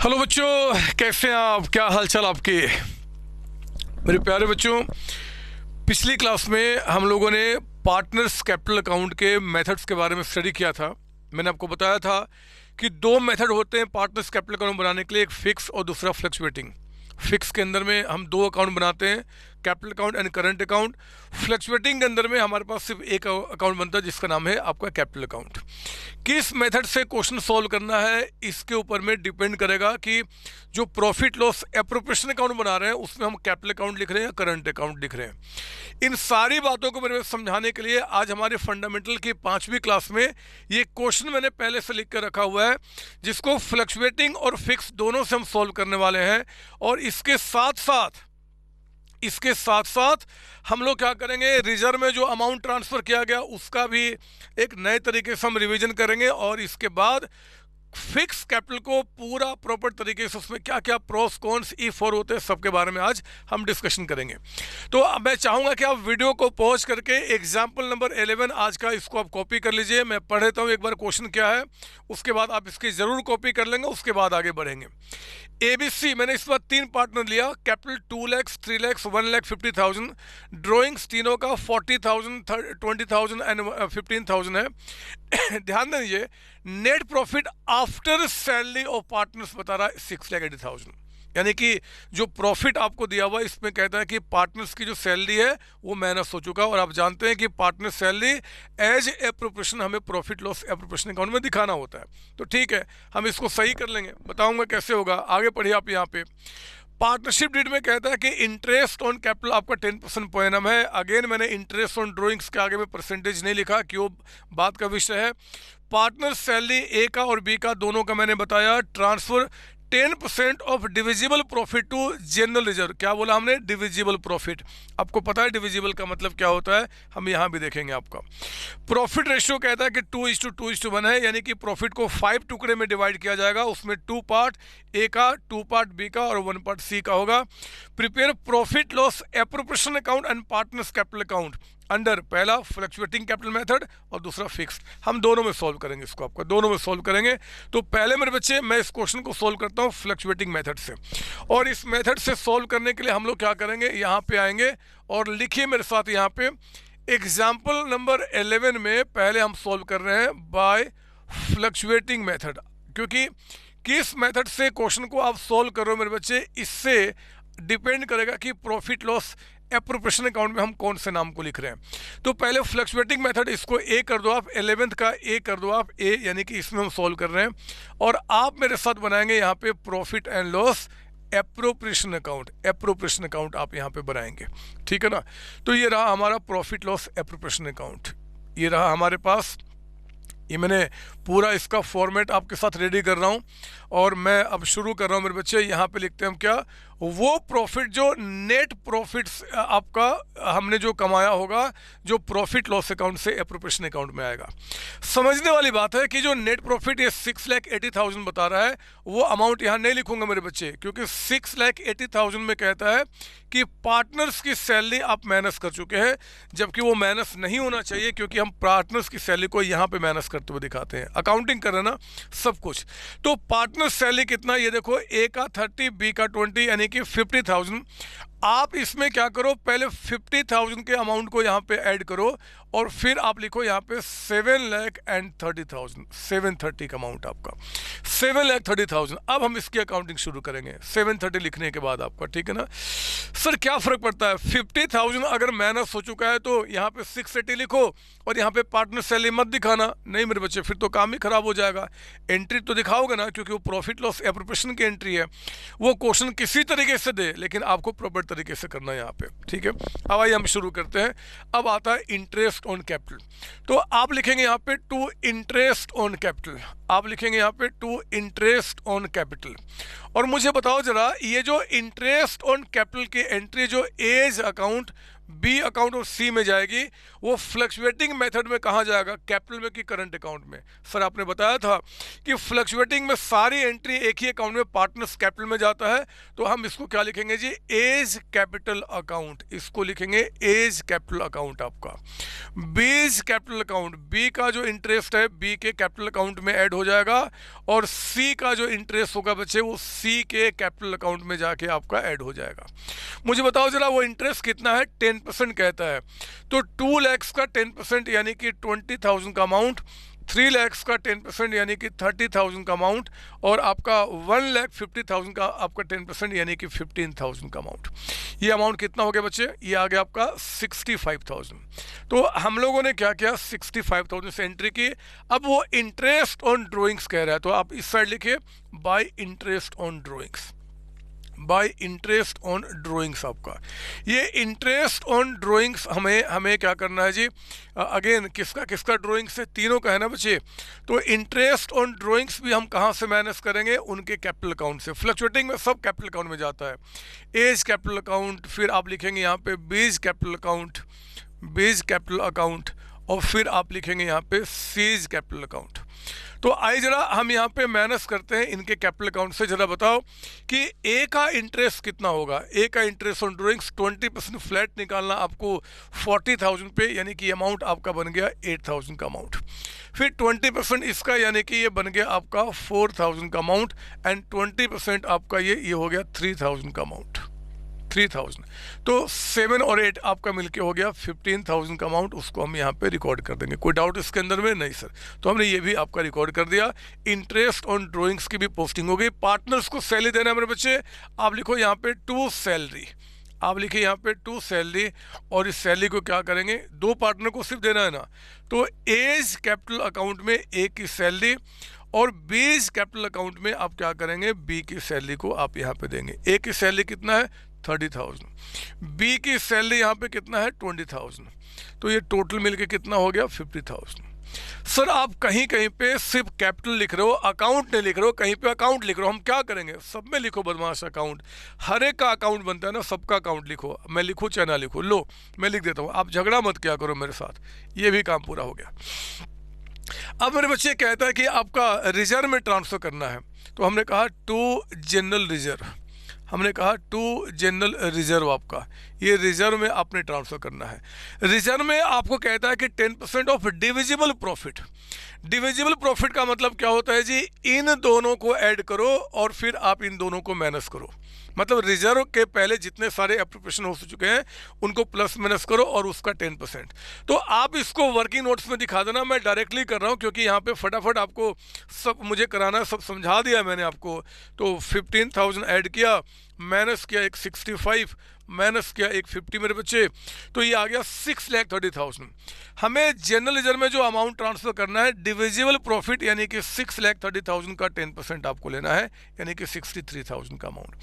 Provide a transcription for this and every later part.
Hello बच्चों, कैसे हैं आप? क्या हालचाल आपके? मेरे प्यारे बच्चों, पिछली क्लास में हम लोगों ने पार्टनर्स कैपिटल अकाउंट के मेथड्स के बारे में स्टडी किया था। मैंने आपको बताया था कि दो मेथड होते हैं पार्टनर्स कैपिटल अकाउंट बनाने के लिए, एक फिक्स और दूसरा फ्लक्चुएटिंग। फिक्स के अंदर में हम दो अकाउंट बनाते हैं, capital account and current account. Fluctuating के अंदर में हमारे पास सिर्फ एक अकाउंट बनता है जिसका नाम है आपका कैपिटल अकाउंट। किस मेथड से क्वेश्चन सॉल्व करना है इसके ऊपर में डिपेंड करेगा कि जो प्रॉफिट लॉस एप्रोप्रिएशन अकाउंट बना रहे हैं उसमें हम कैपिटल अकाउंट लिख रहे हैं या करंट अकाउंट लिख रहे हैं। इन सारी बातों को मेरे समझाने के लिए आज हमारे फंडामेंटल की 5वीं क्लास में ये क्वेश्चन मैंने पहले से लिख कर रखा हुआ है, जिसको फ्लक्चुएटिंग और फिक्स दोनों से हम सॉल्व करने वाले हैं। और इसके साथ साथ हम लोग क्या करेंगे, रिजर्व में जो अमाउंट ट्रांसफ़र किया गया उसका भी एक नए तरीके से हम रिवीजन करेंगे। और इसके बाद फिक्स कैपिटल को पूरा प्रॉपर तरीके से उसमें क्या क्या प्रोस कॉन्स इफ और होते हैं सबके बारे में आज हम डिस्कशन करेंगे। तो अब मैं चाहूँगा कि आप वीडियो को पॉज करके एग्जाम्पल नंबर 11 आज का इसको आप कॉपी कर लीजिए। मैं पढ़ देता हूँ एक बार क्वेश्चन क्या है, उसके बाद आप इसकी ज़रूर कॉपी कर लेंगे, उसके बाद आगे बढ़ेंगे। ABC मैंने इस बार 3 पार्टनर लिया, कैपिटल 2 लाख, 3 लाख, 1,50,000। ड्राइंग्स तीनों का 40,000, 20,000 एंड 15,000 है। ध्यान दीजिए, net profit after salary of partners बता रहा है 6,80,000, यानी कि जो प्रॉफिट आपको दिया हुआ है इसमें कहता है कि पार्टनर्स की जो सैलरी है वो माइनस हो चुका है। और आप जानते हैं कि पार्टनर सैलरी एज एप्रोप्रिएशन हमें प्रॉफिट लॉस एप्रोप्रिएशन अकाउंट में दिखाना होता है। तो ठीक है, हम इसको सही कर लेंगे, बताऊंगा कैसे होगा। आगे पढ़िए आप यहाँ पे। पार्टनरशिप डीड में कहता है कि इंटरेस्ट ऑन कैपिटल आपका 10% पोएनम है। अगेन मैंने इंटरेस्ट ऑन ड्राइंग्स के आगे में परसेंटेज नहीं लिखा, क्यों, बात का विषय है। पार्टनर सैलरी ए का और बी का दोनों का मैंने बताया। Transfer 10% of divisible profit to general reserve. क्या बोला हमने? Divisible profit. आपको पता है डिविजिबल का मतलब क्या होता है, हम यहाँ भी देखेंगे आपका। प्रॉफिट रेशियो कहता है कि 2:2:1 है, यानी कि प्रॉफिट को 5 टुकड़े में डिवाइड किया जाएगा। उसमें 2 पार्ट ए का, 2 पार्ट बी का और 1 पार्ट सी का होगा। Prepare profit loss appropriation account and partners capital account under पहला फ्लक्चुएटिंग कैपिटल मेथड और दूसरा फिक्स्ड। हम दोनों में सॉल्व करेंगे इसको, आपका दोनों में सॉल्व करेंगे। तो पहले मेरे बच्चे मैं इस क्वेश्चन को सॉल्व करता हूँ फ्लक्चुएटिंग मेथड से। और इस मेथड से सॉल्व करने के लिए हम लोग क्या करेंगे, यहाँ पे आएंगे और लिखिए मेरे साथ यहाँ पे एग्जाम्पल नंबर 11 में पहले हम सॉल्व कर रहे हैं बाय फ्लक्चुएटिंग मेथड। क्योंकि किस मेथड से क्वेश्चन को आप सॉल्व कर रहे हो मेरे बच्चे, इससे डिपेंड करेगा कि प्रॉफिट लॉस एप्रोप्रिएशन अकाउंट में हम कौन से नाम को लिख रहे हैं। तो पहले फ्लक्चुएटिंग मेथड इसको ए कर दो आप, 11th का ए कर दो आप, ए यानी कि इसमें हम सॉल्व कर रहे हैं। और आप मेरे साथ बनाएंगे यहाँ पे profit and loss appropriation account. Appropriation account आप यहाँ पे बनाएंगे, ठीक है ना। तो ये रहा हमारा प्रॉफिट लॉस एप्रोप्रिएशन अकाउंट, ये रहा हमारे पास। ये मैंने पूरा इसका फॉर्मेट आपके साथ रेडी कर रहा हूँ और मैं अब शुरू कर रहा हूँ मेरे बच्चे। यहाँ पे लिखते हैं हम क्या, वो प्रॉफिट जो नेट प्रॉफिट आपका हमने जो कमाया होगा, जो प्रॉफिट लॉस अकाउंट से एप्रोप्रिएशन अकाउंट में आएगा। समझने वाली बात है कि जो नेट प्रॉफिट ये 6,80,000 बता रहा है, वो अमाउंट यहाँ नहीं लिखूंगा मेरे बच्चे, क्योंकि 6,80,000 में कहता है कि पार्टनर्स की सैलरी आप माइनस कर चुके हैं, जबकि वो माइनस नहीं होना चाहिए, क्योंकि हम पार्टनर्स की सैलरी को यहाँ पे माइनस करते हुए दिखाते हैं। अकाउंटिंग कर रहे ना सब कुछ। तो पार्टनर सैलरी कितना, ये देखो, ए का 30, बी का 20, यानी कि 50,000। आप इसमें क्या करो, पहले 50,000 के अमाउंट को यहाँ पे ऐड करो और फिर आप लिखो यहाँ पे 7,30,000, 730 का अमाउंट आपका, 7,30,000। अब हम इसकी अकाउंटिंग शुरू करेंगे 730 लिखने के बाद आपका, ठीक है ना। सर क्या फ़र्क पड़ता है, 50,000 अगर माइनस हो चुका है तो यहाँ पे 680 लिखो और यहाँ पे पार्टनर सैलरी मत दिखाना। नहीं मेरे बच्चे, फिर तो काम ही खराब हो जाएगा। एंट्री तो दिखाओगे ना, क्योंकि वो प्रॉफिट लॉस एप्रोप्रिएशन की एंट्री है। वो क्वेश्चन किसी तरीके से दे, लेकिन आपको प्रॉपर तरीके से करना है यहाँ पे, ठीक है। अब आइए हम शुरू करते हैं। अब आता है इंटरेस्ट ऑन कैपिटल। तो आप लिखेंगे यहाँ पे टू इंटरेस्ट ऑन कैपिटल, आप लिखेंगे यहाँ पे टू इंटरेस्ट ऑन कैपिटल। और मुझे बताओ जरा, ये जो इंटरेस्ट ऑन कैपिटल की एंट्री जो एज अकाउंट बी अकाउंट और सी में जाएगी, वो फ्लक्चुएटिंग मेथड में कहाँ जाएगा, कैपिटल में कि करंट अकाउंट में। सर आपने बताया था कि फ्लक्चुएटिंग में सारी एंट्री एक ही अकाउंट में पार्टनर्स कैपिटल में जाता है, तो हम इसको क्या लिखेंगे जी, एज कैपिटल अकाउंट, इसको लिखेंगे एज कैपिटल अकाउंट आपका। बीज कैपिटल अकाउंट, बी का जो इंटरेस्ट है बी के कैपिटल अकाउंट में ऐड हो जाएगा, और सी का जो इंटरेस्ट होगा बच्चे वो सी के कैपिटल अकाउंट में जाके आपका ऐड हो जाएगा। मुझे बताओ जरा वो इंटरेस्ट कितना है, 10% कहता है, तो 2 लाख का 10% यानी कि 20,000 का अमाउंट, 3 लाख का 10% यानी कि 30,000 का अमाउंट, और आपका 1,50,000 का आपका 10% यानी कि 15,000 का अमाउंट। ये अमाउंट कितना हो गया बच्चे, ये आ गया आपका 65,000। तो हम लोगों ने क्या किया, 65,000 से एंट्री की। अब वो इंटरेस्ट ऑन ड्रॉइंग्स कह रहा है, तो आप इस साइड लिखिए bye interest on drawings, bye interest on drawings. आपका ये इंटरेस्ट ऑन ड्राइंग्स हमें क्या करना है जी, अगेन किसका ड्राइंग्स है, तीनों का है ना बच्चे। तो इंटरेस्ट ऑन ड्राइंग्स भी हम कहाँ से मैनेज करेंगे, उनके कैपिटल अकाउंट से। फ्लक्चुएटिंग में सब कैपिटल अकाउंट में जाता है, एज कैपिटल अकाउंट, फिर आप लिखेंगे यहाँ पे बीज कैपिटल अकाउंट, बीज कैपिटल अकाउंट, और फिर आप लिखेंगे यहाँ पे सीज कैपिटल अकाउंट। तो आइए जरा हम यहाँ पे माइनस करते हैं इनके कैपिटल अकाउंट से। जरा बताओ कि ए का इंटरेस्ट कितना होगा, ए का इंटरेस्ट ऑन ड्राइंग्स 20% फ्लैट निकालना आपको 40,000 पे, यानी कि अमाउंट आपका बन गया 8,000 का अमाउंट। फिर 20% इसका यानी कि ये बन गया आपका 4,000 का अमाउंट, एंड 20% आपका ये हो गया 3,000 का अमाउंट, 3,000। तो 7 और 8 आपका मिलके हो गया 15,000 का अमाउंट, उसको हम यहाँ पे रिकॉर्ड कर देंगे। कोई डाउट इसके अंदर में, नहीं सर। तो हमने ये भी आपका रिकॉर्ड कर दिया। इंटरेस्ट ऑन ड्राइंग्स की भी पोस्टिंग हो गई। पार्टनर्स को सैलरी देना है मेरे बच्चे, आप लिखो यहाँ पे टू सैलरी, आप लिखिए यहाँ पे टू सैलरी, और इस सैलरी को क्या करेंगे, दो पार्टनर को सिर्फ देना है ना, तो एज कैपिटल अकाउंट में ए की सैलरी, और बीज कैपिटल अकाउंट में आप क्या करेंगे, बी की सैलरी को आप यहाँ पे देंगे। ए की सैलरी कितना है 30,000, बी की सैलरी यहाँ पे कितना है 20,000, तो ये टोटल मिलके कितना हो गया 50,000। सर आप कहीं कहीं पे सिर्फ कैपिटल लिख रहे हो, अकाउंट नहीं लिख रहे हो, कहीं पे अकाउंट लिख रहे हो। हम क्या करेंगे, सब में लिखो बदमाश अकाउंट, हर एक का अकाउंट बनता है ना, सबका अकाउंट लिखो। मैं लिखूँ चाहे ना लिखूँ, लो मैं लिख देता हूँ, आप झगड़ा मत क्या करो मेरे साथ। ये भी काम पूरा हो गया। अब मेरे बच्चे कहता है कि आपका रिजर्व में ट्रांसफर करना है, तो हमने कहा टू जनरल रिजर्व, हमने कहा टू जनरल रिजर्व, आपका ये रिजर्व में आपने ट्रांसफर करना है। रिजर्व में आपको कहता है कि 10% of divisible profit. Divisible profit का मतलब क्या होता है जी, इन दोनों को ऐड करो और फिर आप इन दोनों को माइनस करो। मतलब रिजर्व के पहले जितने सारे एप्रोप्रिएशन हो चुके हैं उनको प्लस माइनस करो और उसका 10%। तो आप इसको वर्किंग नोट्स में दिखा देना, मैं डायरेक्टली कर रहा हूँ क्योंकि यहाँ पे फटाफट आपको सब मुझे कराना, सब समझा दिया मैंने आपको। तो 15,000 ऐड किया, माइनस किया एक 65, माइनस किया एक 50 मेरे बच्चे, तो ये आ गया 6,30,000। हमें जनरल रिजर्व में जो अमाउंट ट्रांसफर करना है डिविजिबल प्रॉफिट, यानी कि 6,30,000 का 10% आपको लेना है, यानी कि 63,000 का अमाउंट।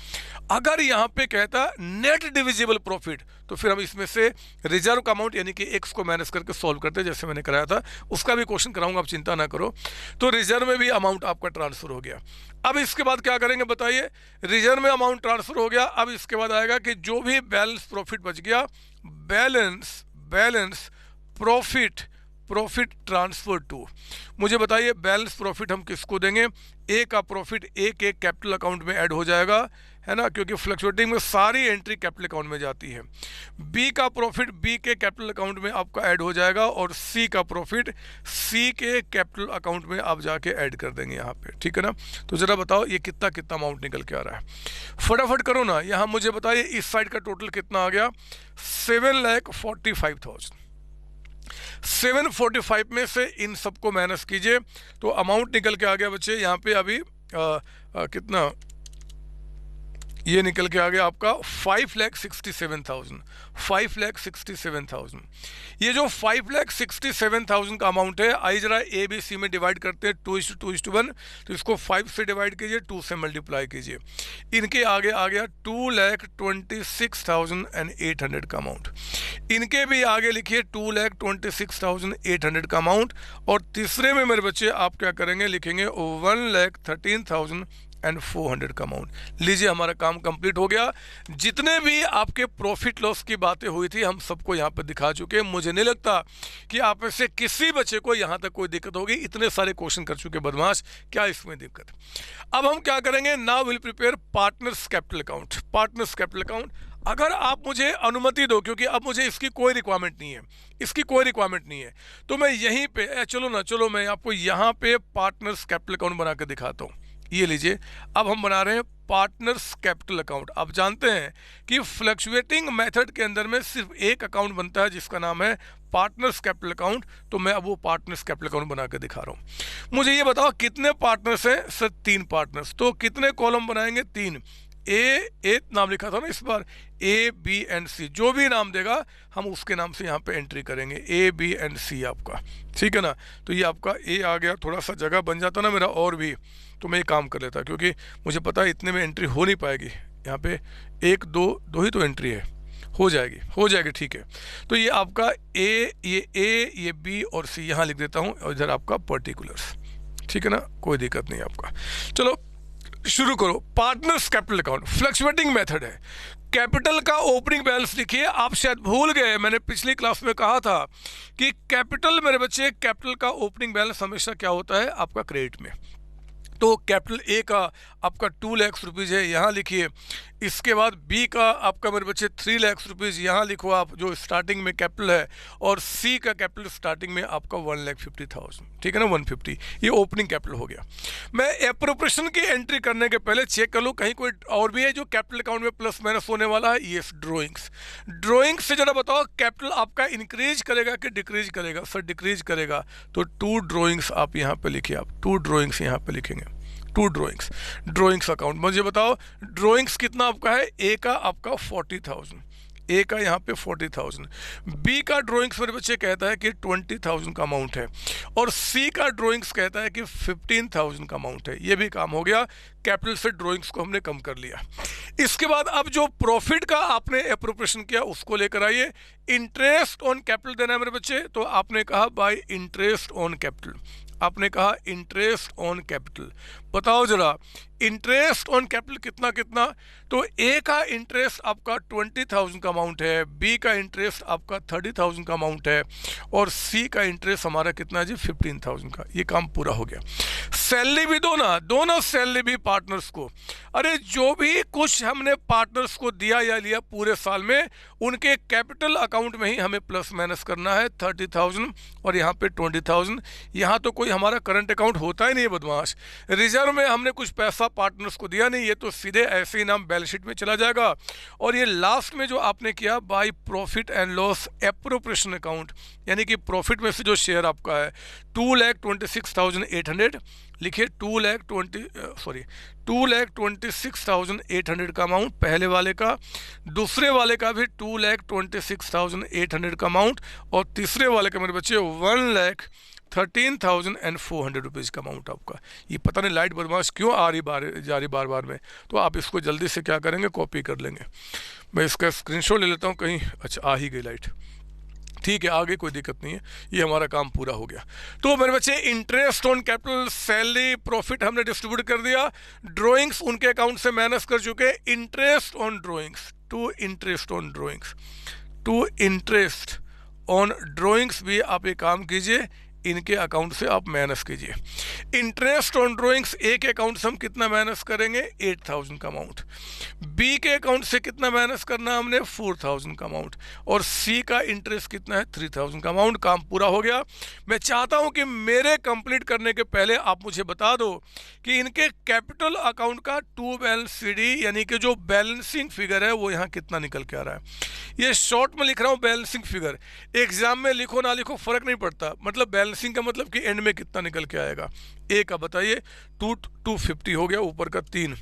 अगर यहाँ पे कहता नेट डिविजिबल प्रॉफिट, तो फिर हम इसमें से रिजर्व का अमाउंट यानी कि एक्स को माइनस करके सॉल्व करते हैं, जैसे मैंने कराया था। उसका भी क्वेश्चन कराऊंगा, आप चिंता ना करो। तो रिजर्व में भी अमाउंट आपका ट्रांसफर हो गया। अब इसके बाद क्या करेंगे बताइए, रिजर्व में अमाउंट ट्रांसफर हो गया। अब इसके बाद आएगा कि जो भी बैलेंस प्रॉफिट बच गया, बैलेंस प्रॉफिट ट्रांसफर टू। मुझे बताइए बैलेंस प्रॉफिट हम किसको देंगे, ए का प्रॉफिट ए के कैपिटल अकाउंट में ऐड हो जाएगा, है ना, क्योंकि फ्लक्चुएटिंग में सारी एंट्री कैपिटल अकाउंट में जाती है। बी का प्रॉफिट बी के कैपिटल अकाउंट में आपका ऐड हो जाएगा, और सी का प्रॉफिट सी के कैपिटल अकाउंट में आप जाके ऐड कर देंगे यहाँ पे, ठीक है ना। तो जरा बताओ ये कितना अमाउंट निकल के आ रहा है, फटाफट करो ना। यहाँ मुझे बताइए इस साइड का टोटल कितना आ गया, 7,45,000। 745 में से इन सबको माइनस कीजिए, तो अमाउंट निकल के आ गया बच्चे यहाँ पे अभी कितना, ये निकल के आ गया आपका 5,67,000, 5,67,000। ये जो 5,67,000 का अमाउंट है, आई जरा ए बी सी में डिवाइड करते हैं 2:1, तो इसको 5 से डिवाइड कीजिए, 2 से मल्टीप्लाई कीजिए। इनके आगे आ गया 2,26,800 का अमाउंट। इनके भी आगे लिखिए 2,26,800 का अमाउंट। और तीसरे में मेरे बच्चे आप क्या करेंगे, लिखेंगे 1,13,000 एंड 400 का अमाउंट। लीजिए हमारा काम कंप्लीट हो गया। जितने भी आपके प्रॉफिट लॉस की बातें हुई थी हम सबको यहाँ पे दिखा चुके हैं। मुझे नहीं लगता कि आप में से किसी बच्चे को यहाँ तक कोई दिक्कत होगी। इतने सारे क्वेश्चन कर चुके बदमाश, क्या इसमें दिक्कत। अब हम क्या करेंगे, now will prepare partners capital account. Partners capital account अगर आप मुझे अनुमति दो, क्योंकि अब मुझे इसकी कोई रिक्वायरमेंट नहीं है, इसकी कोई रिक्वायरमेंट नहीं है, तो मैं यहीं पे चलो मैं आपको यहाँ पे पार्टनर्स कैपिटल अकाउंट बना के दिखाता हूँ। ये लीजिए, अब हम बना रहे हैं पार्टनर्स कैपिटल अकाउंट। आप जानते हैं कि फ्लक्चुएटिंग मेथड के अंदर में सिर्फ एक अकाउंट बनता है जिसका नाम है पार्टनर्स कैपिटल अकाउंट। तो मैं अब वो पार्टनर्स कैपिटल अकाउंट बना के दिखा रहा हूँ। मुझे ये बताओ कितने पार्टनर्स हैं सर? 3 पार्टनर्स। तो कितने कॉलम बनाएंगे? 3। ए नाम लिखा था ना इस बार, ए बी एंड सी, जो भी नाम देगा हम उसके नाम से यहाँ पे एंट्री करेंगे, ए बी एंड सी आपका, ठीक है ना। तो ये आपका ए आ गया, थोड़ा सा जगह बन जाता ना मेरा और भी, तो मैं ये काम कर लेता, क्योंकि मुझे पता है इतने में एंट्री हो नहीं पाएगी। यहाँ पे 1 2 ही तो एंट्री है, हो जाएगी ठीक है। तो ये आपका ये बी और सी यहाँ लिख देता हूँ, और इधर आपका पर्टिकुलर्स, ठीक है ना, कोई दिक्कत नहीं आपका। चलो शुरू करो। Partners capital account fluctuating method है। कैपिटल का ओपनिंग बैलेंस लिखिए। आप शायद भूल गए, मैंने पिछली क्लास में कहा था कि कैपिटल, मेरे बच्चे, कैपिटल का ओपनिंग बैलेंस हमेशा क्या होता है आपका क्रेडिट में। तो कैपिटल ए का आपका 2 लाख रुपीज़ है, यहाँ लिखिए। इसके बाद बी का आपका मेरे बच्चे 3 लाख रुपीज़, यहाँ लिखो आप, जो स्टार्टिंग में कैपिटल है। और सी का कैपिटल स्टार्टिंग में आपका 1,50,000, ठीक है ना, 150। ये ओपनिंग कैपिटल हो गया। मैं एप्रोप्रिएशन की एंट्री करने के पहले चेक कर लूँ कहीं कोई और भी है जो कैपिटल अकाउंट में प्लस माइनस होने वाला है। ये ड्रॉइंग्स, ड्रॉइंग्स से जरा बताओ कैपिटल आपका इंक्रीज करेगा कि डिक्रीज करेगा? सर डिक्रीज करेगा। तो 2 ड्रॉइंग्स आप यहाँ पे लिखिए, आप 2 ड्रॉइंग्स यहाँ पे लिखेंगे। 2 ड्रॉइंग्स अकाउंट। मुझे बताओ ड्रॉइंग्स कितना आपका है? ए का आपका 40,000, ए का यहाँ पे 40,000। बी का ड्रॉइंग्स मेरे बच्चे कहता है कि 20,000 का अमाउंट है, और सी का ड्रॉइंग्स कहता है कि 15,000 का अमाउंट है। ये भी काम हो गया, कैपिटल से ड्रॉइंग्स को हमने कम कर लिया। इसके बाद अब जो प्रॉफिट का आपने एप्रोप्रिएशन किया उसको लेकर आइए। इंटरेस्ट ऑन कैपिटल देना है मेरे बच्चे, तो आपने कहा बाय इंटरेस्ट ऑन कैपिटल, आपने कहा इंटरेस्ट ऑन कैपिटल। बताओ जरा इंटरेस्ट ऑन कैपिटल कितना कितना? तो ए का इंटरेस्ट आपका 20,000 का अमाउंट है, बी का इंटरेस्ट आपका 30,000 का अमाउंट है, और सी का इंटरेस्ट हमारा कितना है जी? 15,000 का। ये काम पूरा हो गया। सैलरी भी दो ना, दोनों सैलरी भी पार्टनर्स को। अरे जो भी कुछ हमने पार्टनर्स को दिया या लिया पूरे साल में, उनके कैपिटल अकाउंट में ही हमें प्लस माइनस करना है। 30,000 और यहाँ पे 20,000। यहाँ तो कोई हमारा करंट अकाउंट होता ही नहीं है बदमाश। रिजर्व में हमने कुछ पैसा पार्टनर्स को दिया नहीं, ये तो सीधे ऐसे ही नाम बैलेंस शीट में चला जाएगा। और ये लास्ट में जो आपने किया by profit and loss appropriation account, यानी कि प्रॉफिट में से जो शेयर आपका है 2,26,800 लिखिए। 2,26,800 का अमाउंट पहले वाले का, दूसरे वाले का भी 2,26,800 का अमाउंट, और तीसरे वाले का मेरे बच्चे 1,13,400 रुपीज़ का अमाउंट आपका। ये पता नहीं लाइट बदमाश क्यों आ रही जा रही बार बार में, तो आप इसको जल्दी से क्या करेंगे, कॉपी कर लेंगे। मैं इसका स्क्रीनशॉट ले लेता हूँ कहीं। अच्छा आ ही गई लाइट, ठीक है, आगे कोई दिक्कत नहीं है, ये हमारा काम पूरा हो गया। तो मेरे बच्चे interest on capital, salary, profit हमने डिस्ट्रीब्यूट कर दिया। ड्रॉइंग्स उनके अकाउंट से माइनस कर चुके। Interest on drawings, to interest on drawings भी आप एक काम कीजिए, इनके अकाउंट से आप माइनस कीजिए। इंटरेस्ट ऑन ड्रॉइंग्स ए के अकाउंट से हम कितना माइनस करेंगे? 8,000 का अमाउंट। बी के अकाउंट से कितना माइनस करना है हमने? 4,000 का अमाउंट। और सी का इंटरेस्ट कितना है? 3,000 का अमाउंट। काम पूरा हो गया। मैं चाहता हूं कि मेरे कंप्लीट करने के पहले आप मुझे बता दो कि इनके कैपिटल अकाउंट का टू बैलेंस CD, यानी कि जो बैलेंसिंग फिगर है वो यहाँ कितना निकल के आ रहा है। ये शॉर्ट में लिख रहा हूँ बैलेंसिंग फिगर, एग्जाम में लिखो ना लिखो फर्क नहीं पड़ता, मतलब बैलेंसिंग का मतलब कि एंड में कितना निकल के आएगा। ए का बताइए 250 हो गया, ऊपर का 3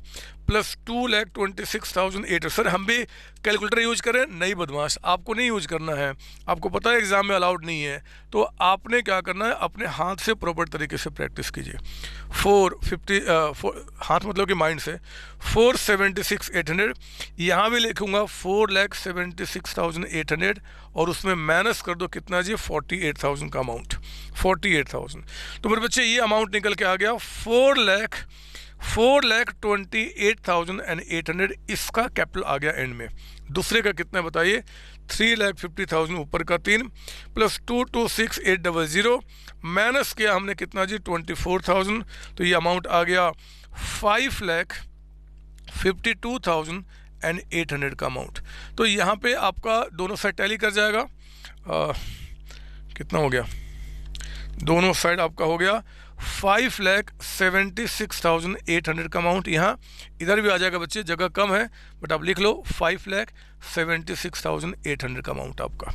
प्लस 2,26,800। सर हम भी कैलकुलेटर यूज करें? नहीं बदमाश, आपको नहीं यूज करना है, आपको पता है एग्जाम में अलाउड नहीं है। तो आपने क्या करना है, अपने हाथ से प्रॉपर तरीके से प्रैक्टिस कीजिए। 450 हाथ मतलब कि माइंड से 476,800, यहाँ भी लिखूंगा 4,76,800, और उसमें माइनस कर दो कितना जी? 48,000 का अमाउंट, 48,000। तो मेरे बच्चे ये अमाउंट निकल के आ गया 4,28,800 इसका कैपिटल आ गया एंड में। दूसरे का कितना बताइए? 3,50,000 ऊपर का 3 प्लस 226,800 माइनस किया हमने कितना जी? 24,000। तो ये अमाउंट आ गया 5,52,800 का अमाउंट। तो यहाँ पे आपका दोनों साइड टैली कर जाएगा। कितना हो गया? दोनों साइड आपका हो गया 5,76,800 का अमाउंट। यहाँ इधर भी आ जाएगा बच्चे, जगह कम है बट आप लिख लो 5,76,800 का अमाउंट आपका।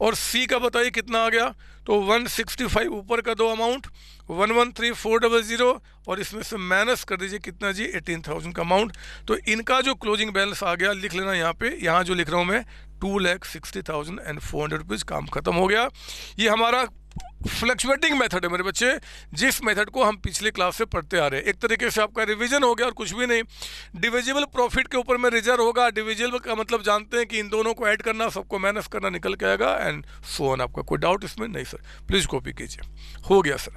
और सी का बताइए कितना आ गया? तो 165 ऊपर का दो अमाउंट 113,400 और इसमें से माइनस कर दीजिए कितना जी? 18,000 का अमाउंट। तो इनका जो क्लोजिंग बैलेंस आ गया लिख लेना यहाँ पे, यहाँ जो लिख रहा हूँ मैं 2,60,400 रुपीज़। काम खत्म हो गया। ये हमारा फ्लक्चुएटिंग मेथड है मेरे बच्चे, जिस मेथड को हम पिछले क्लास से पढ़ते आ रहे हैं। एक तरीके से आपका रिवीजन हो गया और कुछ भी नहीं। डिविजिबल प्रॉफिट के ऊपर में रिजर्व होगा। डिविजिबल का मतलब जानते हैं कि इन दोनों को ऐड करना, सबको माइनस करना, निकल के आएगा एंड सो ऑन। आपका कोई डाउट इसमें? नहीं सर, प्लीज़ कॉपी कीजिए। हो गया सर।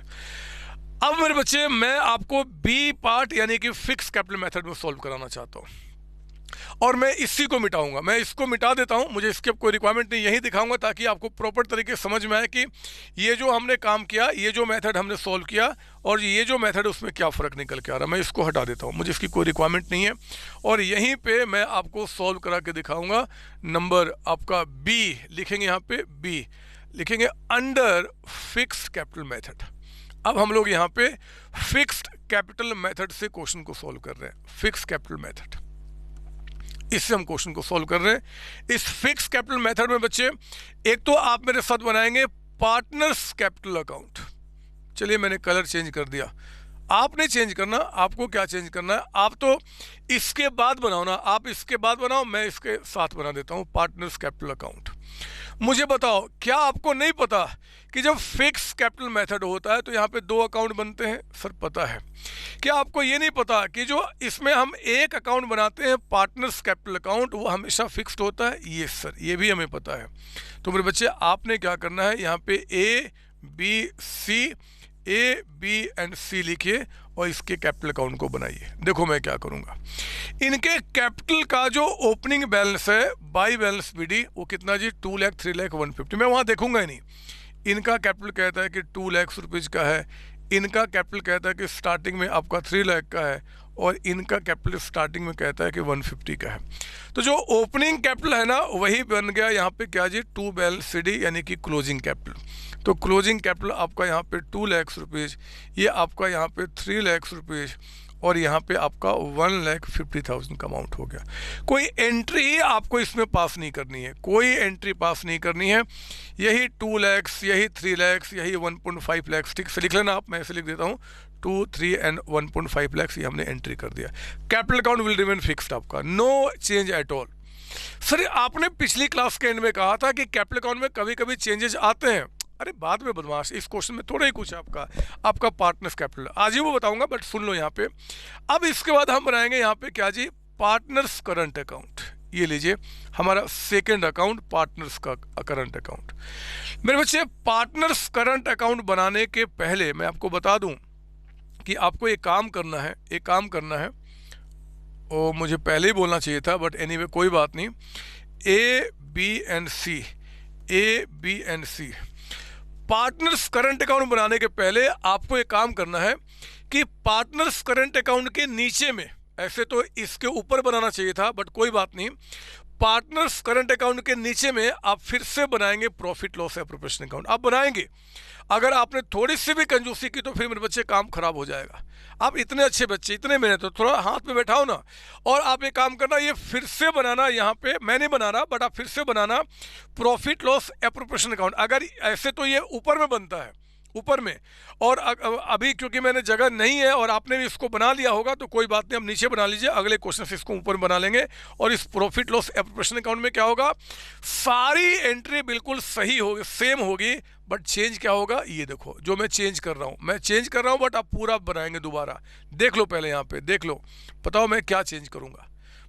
अब मेरे बच्चे मैं आपको बी पार्ट यानी कि फिक्स कैपिटल मेथड में सॉल्व कराना चाहता हूँ और मैं इसी को मिटाऊंगा। मैं इसको मिटा देता हूं, मुझे इसके कोई रिक्वायरमेंट नहीं, यही दिखाऊंगा ताकि आपको प्रॉपर तरीके से समझ में आए कि ये जो हमने काम किया, ये जो मेथड हमने सॉल्व किया और ये जो मेथड उसमें क्या फ़र्क निकल के आ रहा है। मैं इसको हटा देता हूं, मुझे इसकी कोई रिक्वायरमेंट नहीं है और यहीं पे मैं आपको सॉल्व करा के दिखाऊंगा। नंबर आपका बी लिखेंगे, यहाँ पे बी लिखेंगे अंडर फिक्स्ड कैपिटल मेथड। अब हम लोग यहाँ पे फिक्स्ड कैपिटल मेथड से क्वेश्चन को सॉल्व कर रहे हैं। फिक्स्ड कैपिटल मेथड, इससे हम क्वेश्चन को सॉल्व कर रहे हैं। इस फिक्स कैपिटल मेथड में बच्चे एक तो आप मेरे साथ बनाएंगे पार्टनर्स कैपिटल अकाउंट। चलिए मैंने कलर चेंज कर दिया, आपने चेंज करना। आपको क्या चेंज करना है? आप तो इसके बाद बनाओ ना, आप इसके बाद बनाओ, मैं इसके साथ बना देता हूं पार्टनर्स कैपिटल अकाउंट। मुझे बताओ, क्या आपको नहीं पता कि जब फिक्स कैपिटल मेथड होता है तो यहाँ पे दो अकाउंट बनते हैं? सर पता है। क्या आपको ये नहीं पता कि जो इसमें हम एक अकाउंट बनाते हैं पार्टनर्स कैपिटल अकाउंट, वो हमेशा फिक्स्ड होता है? ये सर, ये भी हमें पता है। तो मेरे बच्चे आपने क्या करना है, यहाँ पे ए बी एंड सी लिखिए और इसके कैपिटल अकाउंट को बनाइए। देखो मैं क्या करूँगा, इनके कैपिटल का जो ओपनिंग बैलेंस है बाई बैलेंस बीडी वो कितना जी? 2 लाख 3 लाख 150। मैं वहाँ देखूंगा ही नहीं। इनका कैपिटल कहता है कि 2 लाख रुपीज़ का है, इनका कैपिटल कहता है कि स्टार्टिंग में आपका 3 लाख का है और इनका कैपिटल स्टार्टिंग में कहता है कि 150 का है। तो जो ओपनिंग कैपिटल है ना वही बन गया यहाँ पे क्या जी? 2 बैलेंस सीडी यानी कि क्लोजिंग कैपिटल। तो क्लोजिंग कैपिटल आपका यहाँ पे 2 लाख रुपीज़, ये आपका यहाँ पे 3 लाख रुपीज़ और यहाँ पे आपका 1,50,000 का अमाउंट हो गया। कोई एंट्री ही आपको इसमें पास नहीं करनी है, कोई एंट्री पास नहीं करनी है। यही 2 लाख, यही 3 लाख, यही 1.5 लाख, ठीक से लिख लेना आप, मैं ऐसे लिख देता हूँ 2, 3 एंड 1.5 लाख, ये हमने एंट्री कर दिया। Capital account will remain fixed आपका, no change at all. Sir आपने पिछली क्लास के एंड में कहा था कि कैपिटल अकाउंट में कभी कभी चेंजेस आते हैं। अरे बाद में बदमाश, इस क्वेश्चन में थोड़ा ही कुछ आपका पार्टनर्स कैपिटल आज ही वो बताऊंगा, बट सुन लो यहाँ पे। अब इसके बाद हम बनाएंगे यहाँ पे क्या जी? Partners current account. ये लीजिए हमारा सेकंड अकाउंट, पार्टनर्स का करंट अकाउंट। मेरे बच्चे पार्टनर्स करंट अकाउंट बनाने के पहले मैं आपको बता दूं कि आपको एक काम करना है। और मुझे पहले ही बोलना चाहिए था बट एनीवे कोई बात नहीं। A B and C partners current account बनाने के पहले आपको एक काम करना है कि पार्टनर्स करंट अकाउंट के नीचे में, ऐसे तो इसके ऊपर बनाना चाहिए था बट कोई बात नहीं, पार्टनर्स करंट अकाउंट के नीचे में आप फिर से बनाएंगे प्रॉफिट लॉस एप्रोप्रिएशन अकाउंट। आप बनाएंगे, अगर आपने थोड़ी सी भी कंजूसी की तो फिर मेरे बच्चे काम खराब हो जाएगा। आप इतने अच्छे बच्चे, इतने मेहनत, तो थोड़ा हाथ में बैठाओ ना। और आप एक काम करना, ये फिर से बनाना, यहाँ पे मैं नहीं बना रहा बट आप फिर से बनाना प्रॉफिट लॉस एप्रोप्रिएशन अकाउंट। अगर ऐसे तो ये ऊपर में बनता है, ऊपर में, और अभी क्योंकि मैंने जगह नहीं है और आपने भी इसको बना लिया होगा तो कोई बात नहीं, हम नीचे बना लीजिए, अगले क्वेश्चन से इसको ऊपर बना लेंगे। और इस प्रॉफिट लॉस एप्रोप्रिएशन अकाउंट में क्या होगा, सारी एंट्री बिल्कुल सही होगी, सेम होगी, बट चेंज क्या होगा, ये देखो जो मैं चेंज कर रहा हूँ बट आप पूरा बनाएंगे दोबारा। देख लो पहले, यहाँ पे देख लो, बताओ मैं क्या चेंज करूँगा।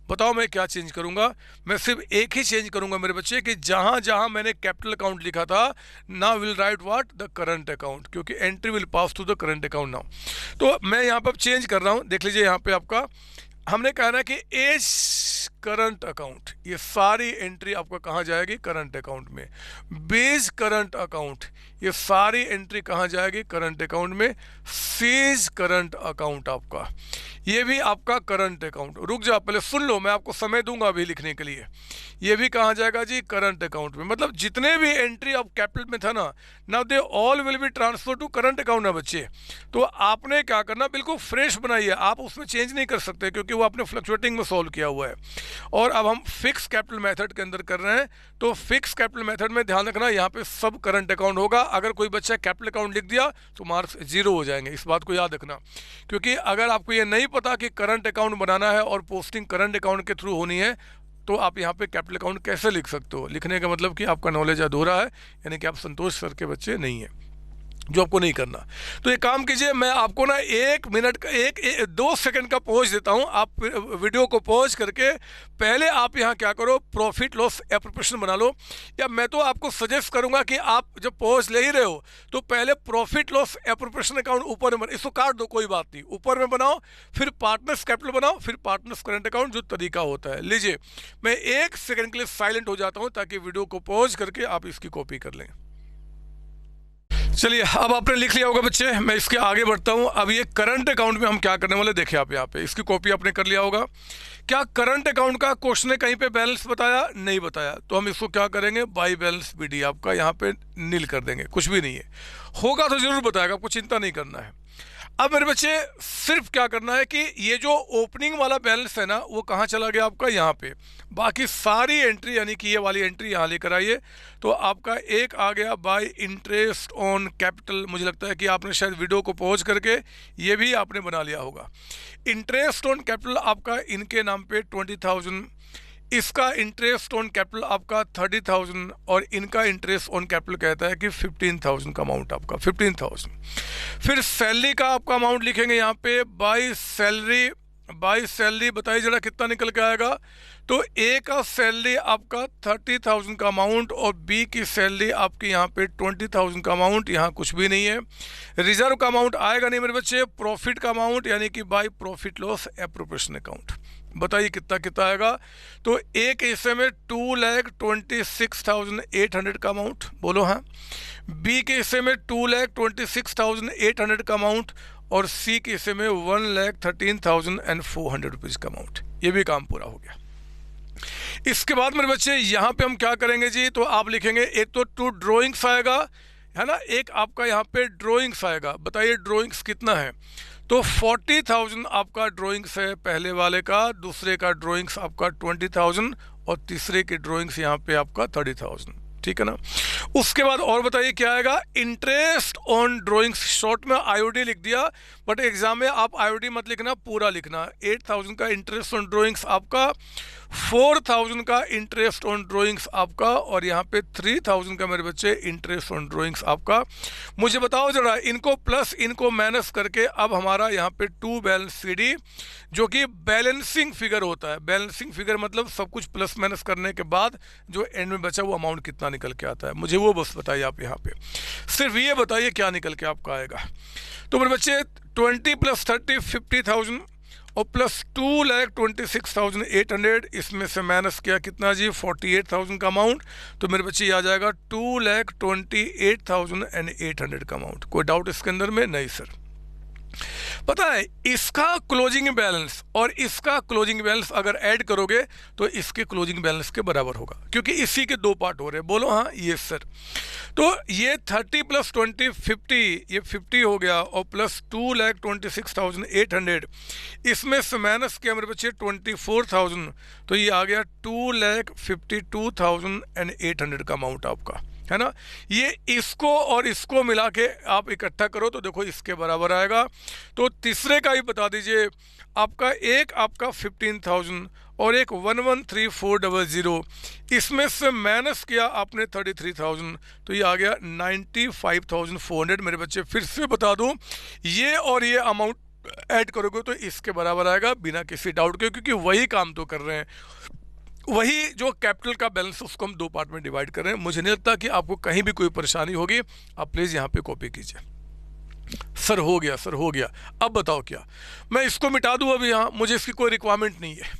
बताओ मैं क्या चेंज करूंगा? मैं सिर्फ एक ही चेंज करूंगा मेरे बच्चे कि जहां जहां मैंने कैपिटल अकाउंट लिखा था, now will write what, the current account, क्योंकि entry will pass to the current account now. तो मैं यहाँ पर चेंज कर रहा हूँ, देख लीजिए यहाँ पे आपका हमने कहा ना कि एज करंट अकाउंट, ये सारी एंट्री आपका कहाँ जाएगी? करंट अकाउंट में। बेज करंट अकाउंट, ये सारी एंट्री कहाँ जाएगी? करंट अकाउंट में। सीज करंट अकाउंट आपका, ये भी आपका करंट अकाउंट। रुक जाओ पहले सुन लो, मैं आपको समय दूंगा अभी लिखने के लिए। ये भी कहाँ जाएगा जी? करंट अकाउंट में। मतलब जितने भी एंट्री अब कैपिटल में था ना, now they all will be transfer to current account ना बच्चे। तो आपने क्या करना, बिल्कुल फ्रेश बनाइए, आप उसमें चेंज नहीं कर सकते क्योंकि वो आपने फ्लक्चुएटिंग में सॉल्व किया हुआ है। और अब हम फिक्स कैपिटल मेथड के अंदर कर रहे हैं, तो फिक्स कैपिटल मेथड में ध्यान रखना यहाँ पे सब करंट अकाउंट होगा। अगर कोई बच्चा कैपिटल अकाउंट लिख दिया तो मार्क्स 0 हो जाएंगे, इस बात को याद रखना। क्योंकि अगर आपको ये नहीं पता कि करंट अकाउंट बनाना है और पोस्टिंग करंट अकाउंट के थ्रू होनी है, तो आप यहाँ पे कैपिटल अकाउंट कैसे लिख सकते हो? लिखने का मतलब कि आपका नॉलेज अधूरा है, यानी कि आप संतोष सर के बच्चे नहीं हैं, जो आपको नहीं करना। तो ये काम कीजिए, मैं आपको ना 1 मिनट का 2 सेकंड का पॉज देता हूँ। आप वीडियो को पॉज करके पहले आप यहाँ क्या करो, प्रॉफिट लॉस एप्रोप्रिएशन बना लो। या मैं तो आपको सजेस्ट करूँगा कि आप जब पॉज ले ही रहे हो तो पहले प्रॉफिट लॉस एप्रोप्रिएशन अकाउंट ऊपर में, इसको काट दो कोई बात नहीं, ऊपर में बनाओ, फिर पार्टनर्स कैपिटल बनाओ, फिर पार्टनर्स करंट अकाउंट, जो तरीका होता है। लीजिए मैं 1 सेकंड के लिए साइलेंट हो जाता हूँ ताकि वीडियो को पॉज करके आप इसकी कॉपी कर लें। चलिए अब आपने लिख लिया होगा बच्चे, मैं इसके आगे बढ़ता हूं। अब ये करंट अकाउंट में हम क्या करने वाले, देखिए आप यहाँ पे इसकी कॉपी आपने कर लिया होगा। क्या करंट अकाउंट का क्वेश्चन ने कहीं पे बैलेंस बताया? नहीं बताया, तो हम इसको क्या करेंगे, बाई बैलेंस बीडी आपका यहाँ पे नील कर देंगे, कुछ भी नहीं है। होगा तो जरूर बताएगा, आपको चिंता नहीं करना है। अब मेरे बच्चे सिर्फ क्या करना है कि ये जो ओपनिंग वाला बैलेंस है ना, वो कहाँ चला गया आपका? यहाँ पे। बाकी सारी एंट्री यानी कि ये वाली एंट्री यहाँ लेकर आइए, तो आपका एक आ गया बाय इंटरेस्ट ऑन कैपिटल। मुझे लगता है कि आपने शायद वीडियो को पॉज करके ये भी आपने बना लिया होगा। इंटरेस्ट ऑन कैपिटल आपका इनके नाम पे 20,000, इसका इंटरेस्ट ऑन कैपिटल आपका 30,000, और इनका इंटरेस्ट ऑन कैपिटल कहता है कि 15,000 का अमाउंट आपका 15,000। फिर सैलरी का आपका अमाउंट लिखेंगे यहाँ पे, बाई सैलरी बताइए जरा कितना निकल के आएगा? तो ए का सैलरी आपका 30,000 का अमाउंट और बी की सैलरी आपकी यहाँ पे 20,000 का अमाउंट, यहाँ कुछ भी नहीं है। रिजर्व का अमाउंट आएगा नहीं मेरे बच्चे। प्रॉफिट का अमाउंट यानी कि by profit loss appropriation account, बताइए कितना कितना आएगा? तो एक हिस्से में 2,26,800 का अमाउंट, बोलो हाँ। बी के हिस्से में 2,26,800 का अमाउंट, और सी के हिस्से में 1,13,400 रुपीज़ का अमाउंट। ये भी काम पूरा हो गया। इसके बाद मेरे बच्चे यहाँ पे हम क्या करेंगे जी, तो आप लिखेंगे एक तो 2 ड्रॉइंग्स आएगा है ना, एक आपका यहाँ पे ड्रॉइंग्स आएगा। बताइए ड्रॉइंग्स कितना है? तो 40,000 आपका ड्रॉइंग्स है पहले वाले का, दूसरे का ड्रॉइंग्स आपका 20,000 और तीसरे के ड्रॉइंग्स यहाँ पे आपका 30,000, ठीक है ना। उसके बाद और बताइए क्या आएगा? इंटरेस्ट ऑन ड्रॉइंग्स, शॉर्ट में आईओडी लिख दिया, बट एग्जाम में आप आईओडी मत लिखना, पूरा लिखना। 8,000 का इंटरेस्ट ऑन ड्रॉइंग्स आपका, 4,000 का इंटरेस्ट ऑन ड्रॉइंग्स आपका, और यहाँ पे 3,000 का मेरे बच्चे इंटरेस्ट ऑन ड्रॉइंग्स आपका। मुझे बताओ जरा, इनको प्लस इनको माइनस करके अब हमारा यहाँ पे 2 बैलेंस सीडी, जो कि बैलेंसिंग फिगर होता है। बैलेंसिंग फिगर मतलब सब कुछ प्लस माइनस करने के बाद जो एंड में बचा वो अमाउंट कितना निकल के आता है, मुझे वो बस बताइए आप। यहाँ पे सिर्फ ये बताइए क्या निकल के आपका आएगा। तो मेरे बच्चे 20 + 30 50,000 और प्लस 2,26,800, इसमें से माइनस किया कितना जी? 48,000 का अमाउंट। तो मेरे बच्चे ये आ जाएगा 2,28,800 का अमाउंट। कोई डाउट इसके अंदर में? नहीं सर। पता है इसका क्लोजिंग बैलेंस और इसका क्लोजिंग बैलेंस अगर ऐड करोगे तो इसके क्लोजिंग बैलेंस के बराबर होगा, क्योंकि इसी के 2 पार्ट हो रहे हैं। बोलो हाँ, ये सर। तो ये 30 + 20 50, ये 50 हो गया, और प्लस 2,26,800, इसमें से माइनस किया मेरे बच्चे 24,000, तो ये आ गया 2,52,800 का अमाउंट आपका, है ना। ये इसको और इसको मिला के आप इकट्ठा करो तो देखो इसके बराबर आएगा। तो तीसरे का भी बता दीजिए आपका, एक आपका 15,000 और एक 113,400, इसमें से माइनस किया आपने 33,000, तो ये आ गया 95,400 मेरे बच्चे। फिर से बता दूं, ये और ये अमाउंट ऐड करोगे तो इसके बराबर आएगा बिना किसी डाउट के, क्योंकि वही काम तो कर रहे हैं, वही जो कैपिटल का बैलेंस उसको हम दो पार्ट में डिवाइड कर रहे हैं। मुझे नहीं लगता कि आपको कहीं भी कोई परेशानी होगी। आप प्लीज़ यहाँ पे कॉपी कीजिए। सर हो गया, सर हो गया, अब बताओ क्या मैं इसको मिटा दूँ? अभी यहाँ मुझे इसकी कोई रिक्वायरमेंट नहीं है।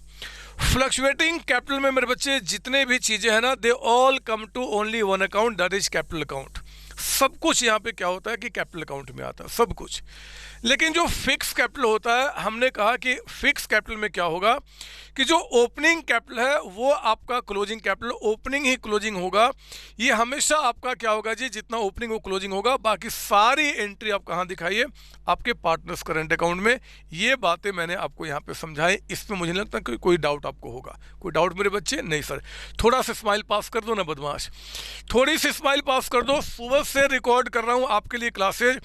फ्लक्चुएटिंग कैपिटल में मेरे बच्चे जितने भी चीज़ें हैं ना, they all come to only one account, that is capital account. सब कुछ यहाँ पे क्या होता है कि कैपिटल अकाउंट में आता है सब कुछ। लेकिन जो फिक्स कैपिटल होता है, हमने कहा कि फिक्स कैपिटल में क्या होगा कि जो ओपनिंग कैपिटल है वो आपका क्लोजिंग कैपिटल, ओपनिंग ही क्लोजिंग होगा। ये हमेशा आपका क्या होगा जी, जितना ओपनिंग वो क्लोजिंग होगा। बाकी सारी एंट्री आप कहाँ दिखाइए, आपके पार्टनर्स करंट अकाउंट में। ये बातें मैंने आपको यहाँ पे समझाई, इसमें मुझे नहीं लगता कि कोई डाउट आपको होगा। कोई डाउट मेरे बच्चे? नहीं सर। थोड़ा सा स्माइल पास कर दो ना बदमाश, थोड़ी सी स्माइल पास कर दो। सुबह से रिकॉर्ड कर रहा हूँ आपके लिए क्लासेज,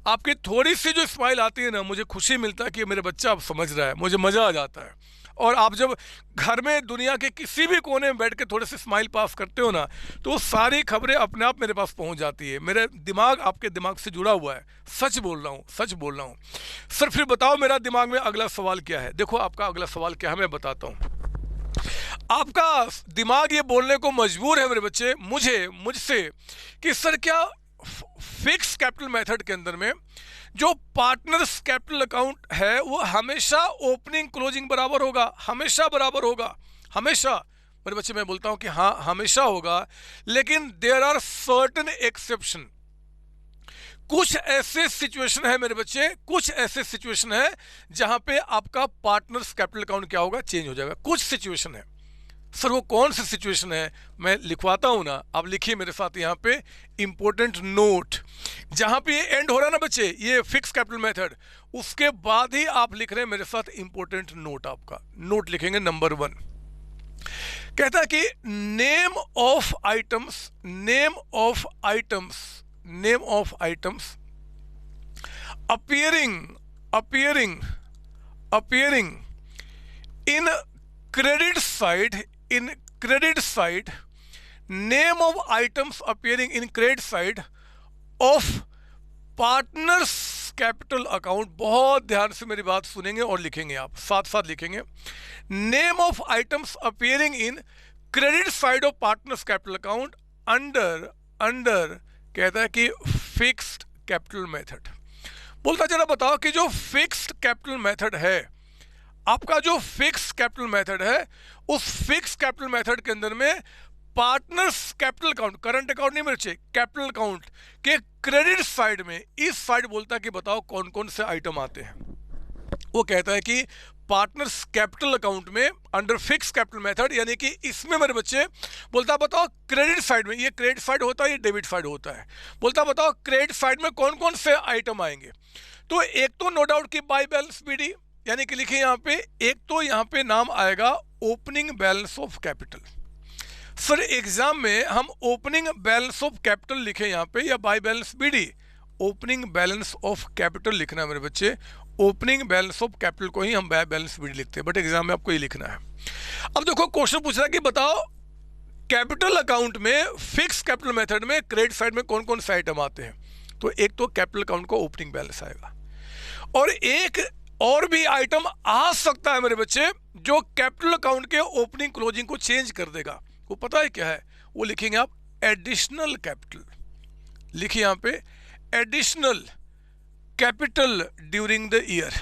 आपकी थोड़ी सी जो स्माइल आती है ना, मुझे खुशी मिलता है कि मेरे बच्चा अब समझ रहा है, मुझे मज़ा आ जाता है। और आप जब घर में दुनिया के किसी भी कोने में बैठ के थोड़े से स्माइल पास करते हो ना, तो सारी खबरें अपने आप मेरे पास पहुंच जाती है। मेरे दिमाग आपके दिमाग से जुड़ा हुआ है, सच बोल रहा हूँ, सच बोल रहा हूँ। सर फिर बताओ मेरा दिमाग में अगला सवाल क्या है? देखो आपका अगला सवाल क्या है मैं बताता हूँ। आपका दिमाग ये बोलने को मजबूर है मेरे बच्चे मुझसे कि सर क्या फिक्स कैपिटल मेथड के अंदर में जो पार्टनर्स कैपिटल अकाउंट है वो हमेशा ओपनिंग क्लोजिंग बराबर होगा, हमेशा बराबर होगा, हमेशा? मेरे बच्चे मैं बोलता हूं कि हाँ हमेशा होगा, लेकिन देयर आर सर्टेन एक्सेप्शन। कुछ ऐसे सिचुएशन है मेरे बच्चे, कुछ ऐसे सिचुएशन है जहां पे आपका पार्टनर्स कैपिटल अकाउंट क्या होगा, चेंज हो जाएगा। कुछ सिचुएशन है। सर वो कौन सी सिचुएशन है? मैं लिखवाता हूं ना, आप लिखिए मेरे साथ यहाँ पे इंपॉर्टेंट नोट। जहां पे ये एंड हो रहा है ना बच्चे, ये फिक्स कैपिटल मेथड, उसके बाद ही आप लिख रहे हैं मेरे साथ इंपॉर्टेंट नोट। आपका नोट लिखेंगे नंबर 1। कहता है कि name of items, name of items, name of items appearing in credit side, name of items appearing in credit side of partners capital account. बहुत ध्यान से मेरी बात सुनेंगे और लिखेंगे, आप साथ साथ लिखेंगे। Name of items appearing in credit side of partners capital account under कहता है कि फिक्स्ड कैपिटल मेथड। बोलता जरा बताओ कि जो फिक्स्ड कैपिटल मेथड है, आपका जो फिक्स कैपिटल मेथड है, उस फिक्स कैपिटल मेथड के अंदर में partners capital account, current account नहीं मेरे, कैपिटल अकाउंट के क्रेडिट साइड में, इस साइड बोलता है कि बताओ कौन कौन से आइटम आते हैं। वो कहता है कि पार्टनर्स कैपिटल अकाउंट में अंडर फिक्स कैपिटल मेथड, यानी कि इसमें मेरे बच्चे बोलता बताओ क्रेडिट साइड में, ये क्रेडिट साइड होता है, ये डेबिट साइड होता है। बोलता बताओ क्रेडिट साइड में कौन कौन से आइटम आएंगे। तो एक तो नो डाउट कि बाय बैलेंस बीडी, यानी कि लिखिए यहाँ पे, एक तो यहाँ पे नाम आएगा opening balance of capital. Sir exam में हम ओपनिंग बैलेंस ऑफ कैपिटल लिखे यहाँ पे या by balance BD? Opening balance of capital लिखना है मेरे बच्चे, ओपनिंग बैलेंस ऑफ कैपिटल को ही हम बाय बैलेंस बीडी लिखते हैं, बट एग्जाम में आपको ये लिखना है। अब देखो क्वेश्चन पूछ रहा है कि बताओ कैपिटल अकाउंट में फिक्स कैपिटल मेथड में क्रेडिट साइड में कौन कौन से आइटम आते हैं। तो एक तो कैपिटल अकाउंट का ओपनिंग बैलेंस आएगा, और एक और भी आइटम आ सकता है मेरे बच्चे जो कैपिटल अकाउंट के ओपनिंग क्लोजिंग को चेंज कर देगा। वो पता है क्या है? वो लिखेंगे आप एडिशनल कैपिटल। लिखिए यहाँ पे additional capital during the year,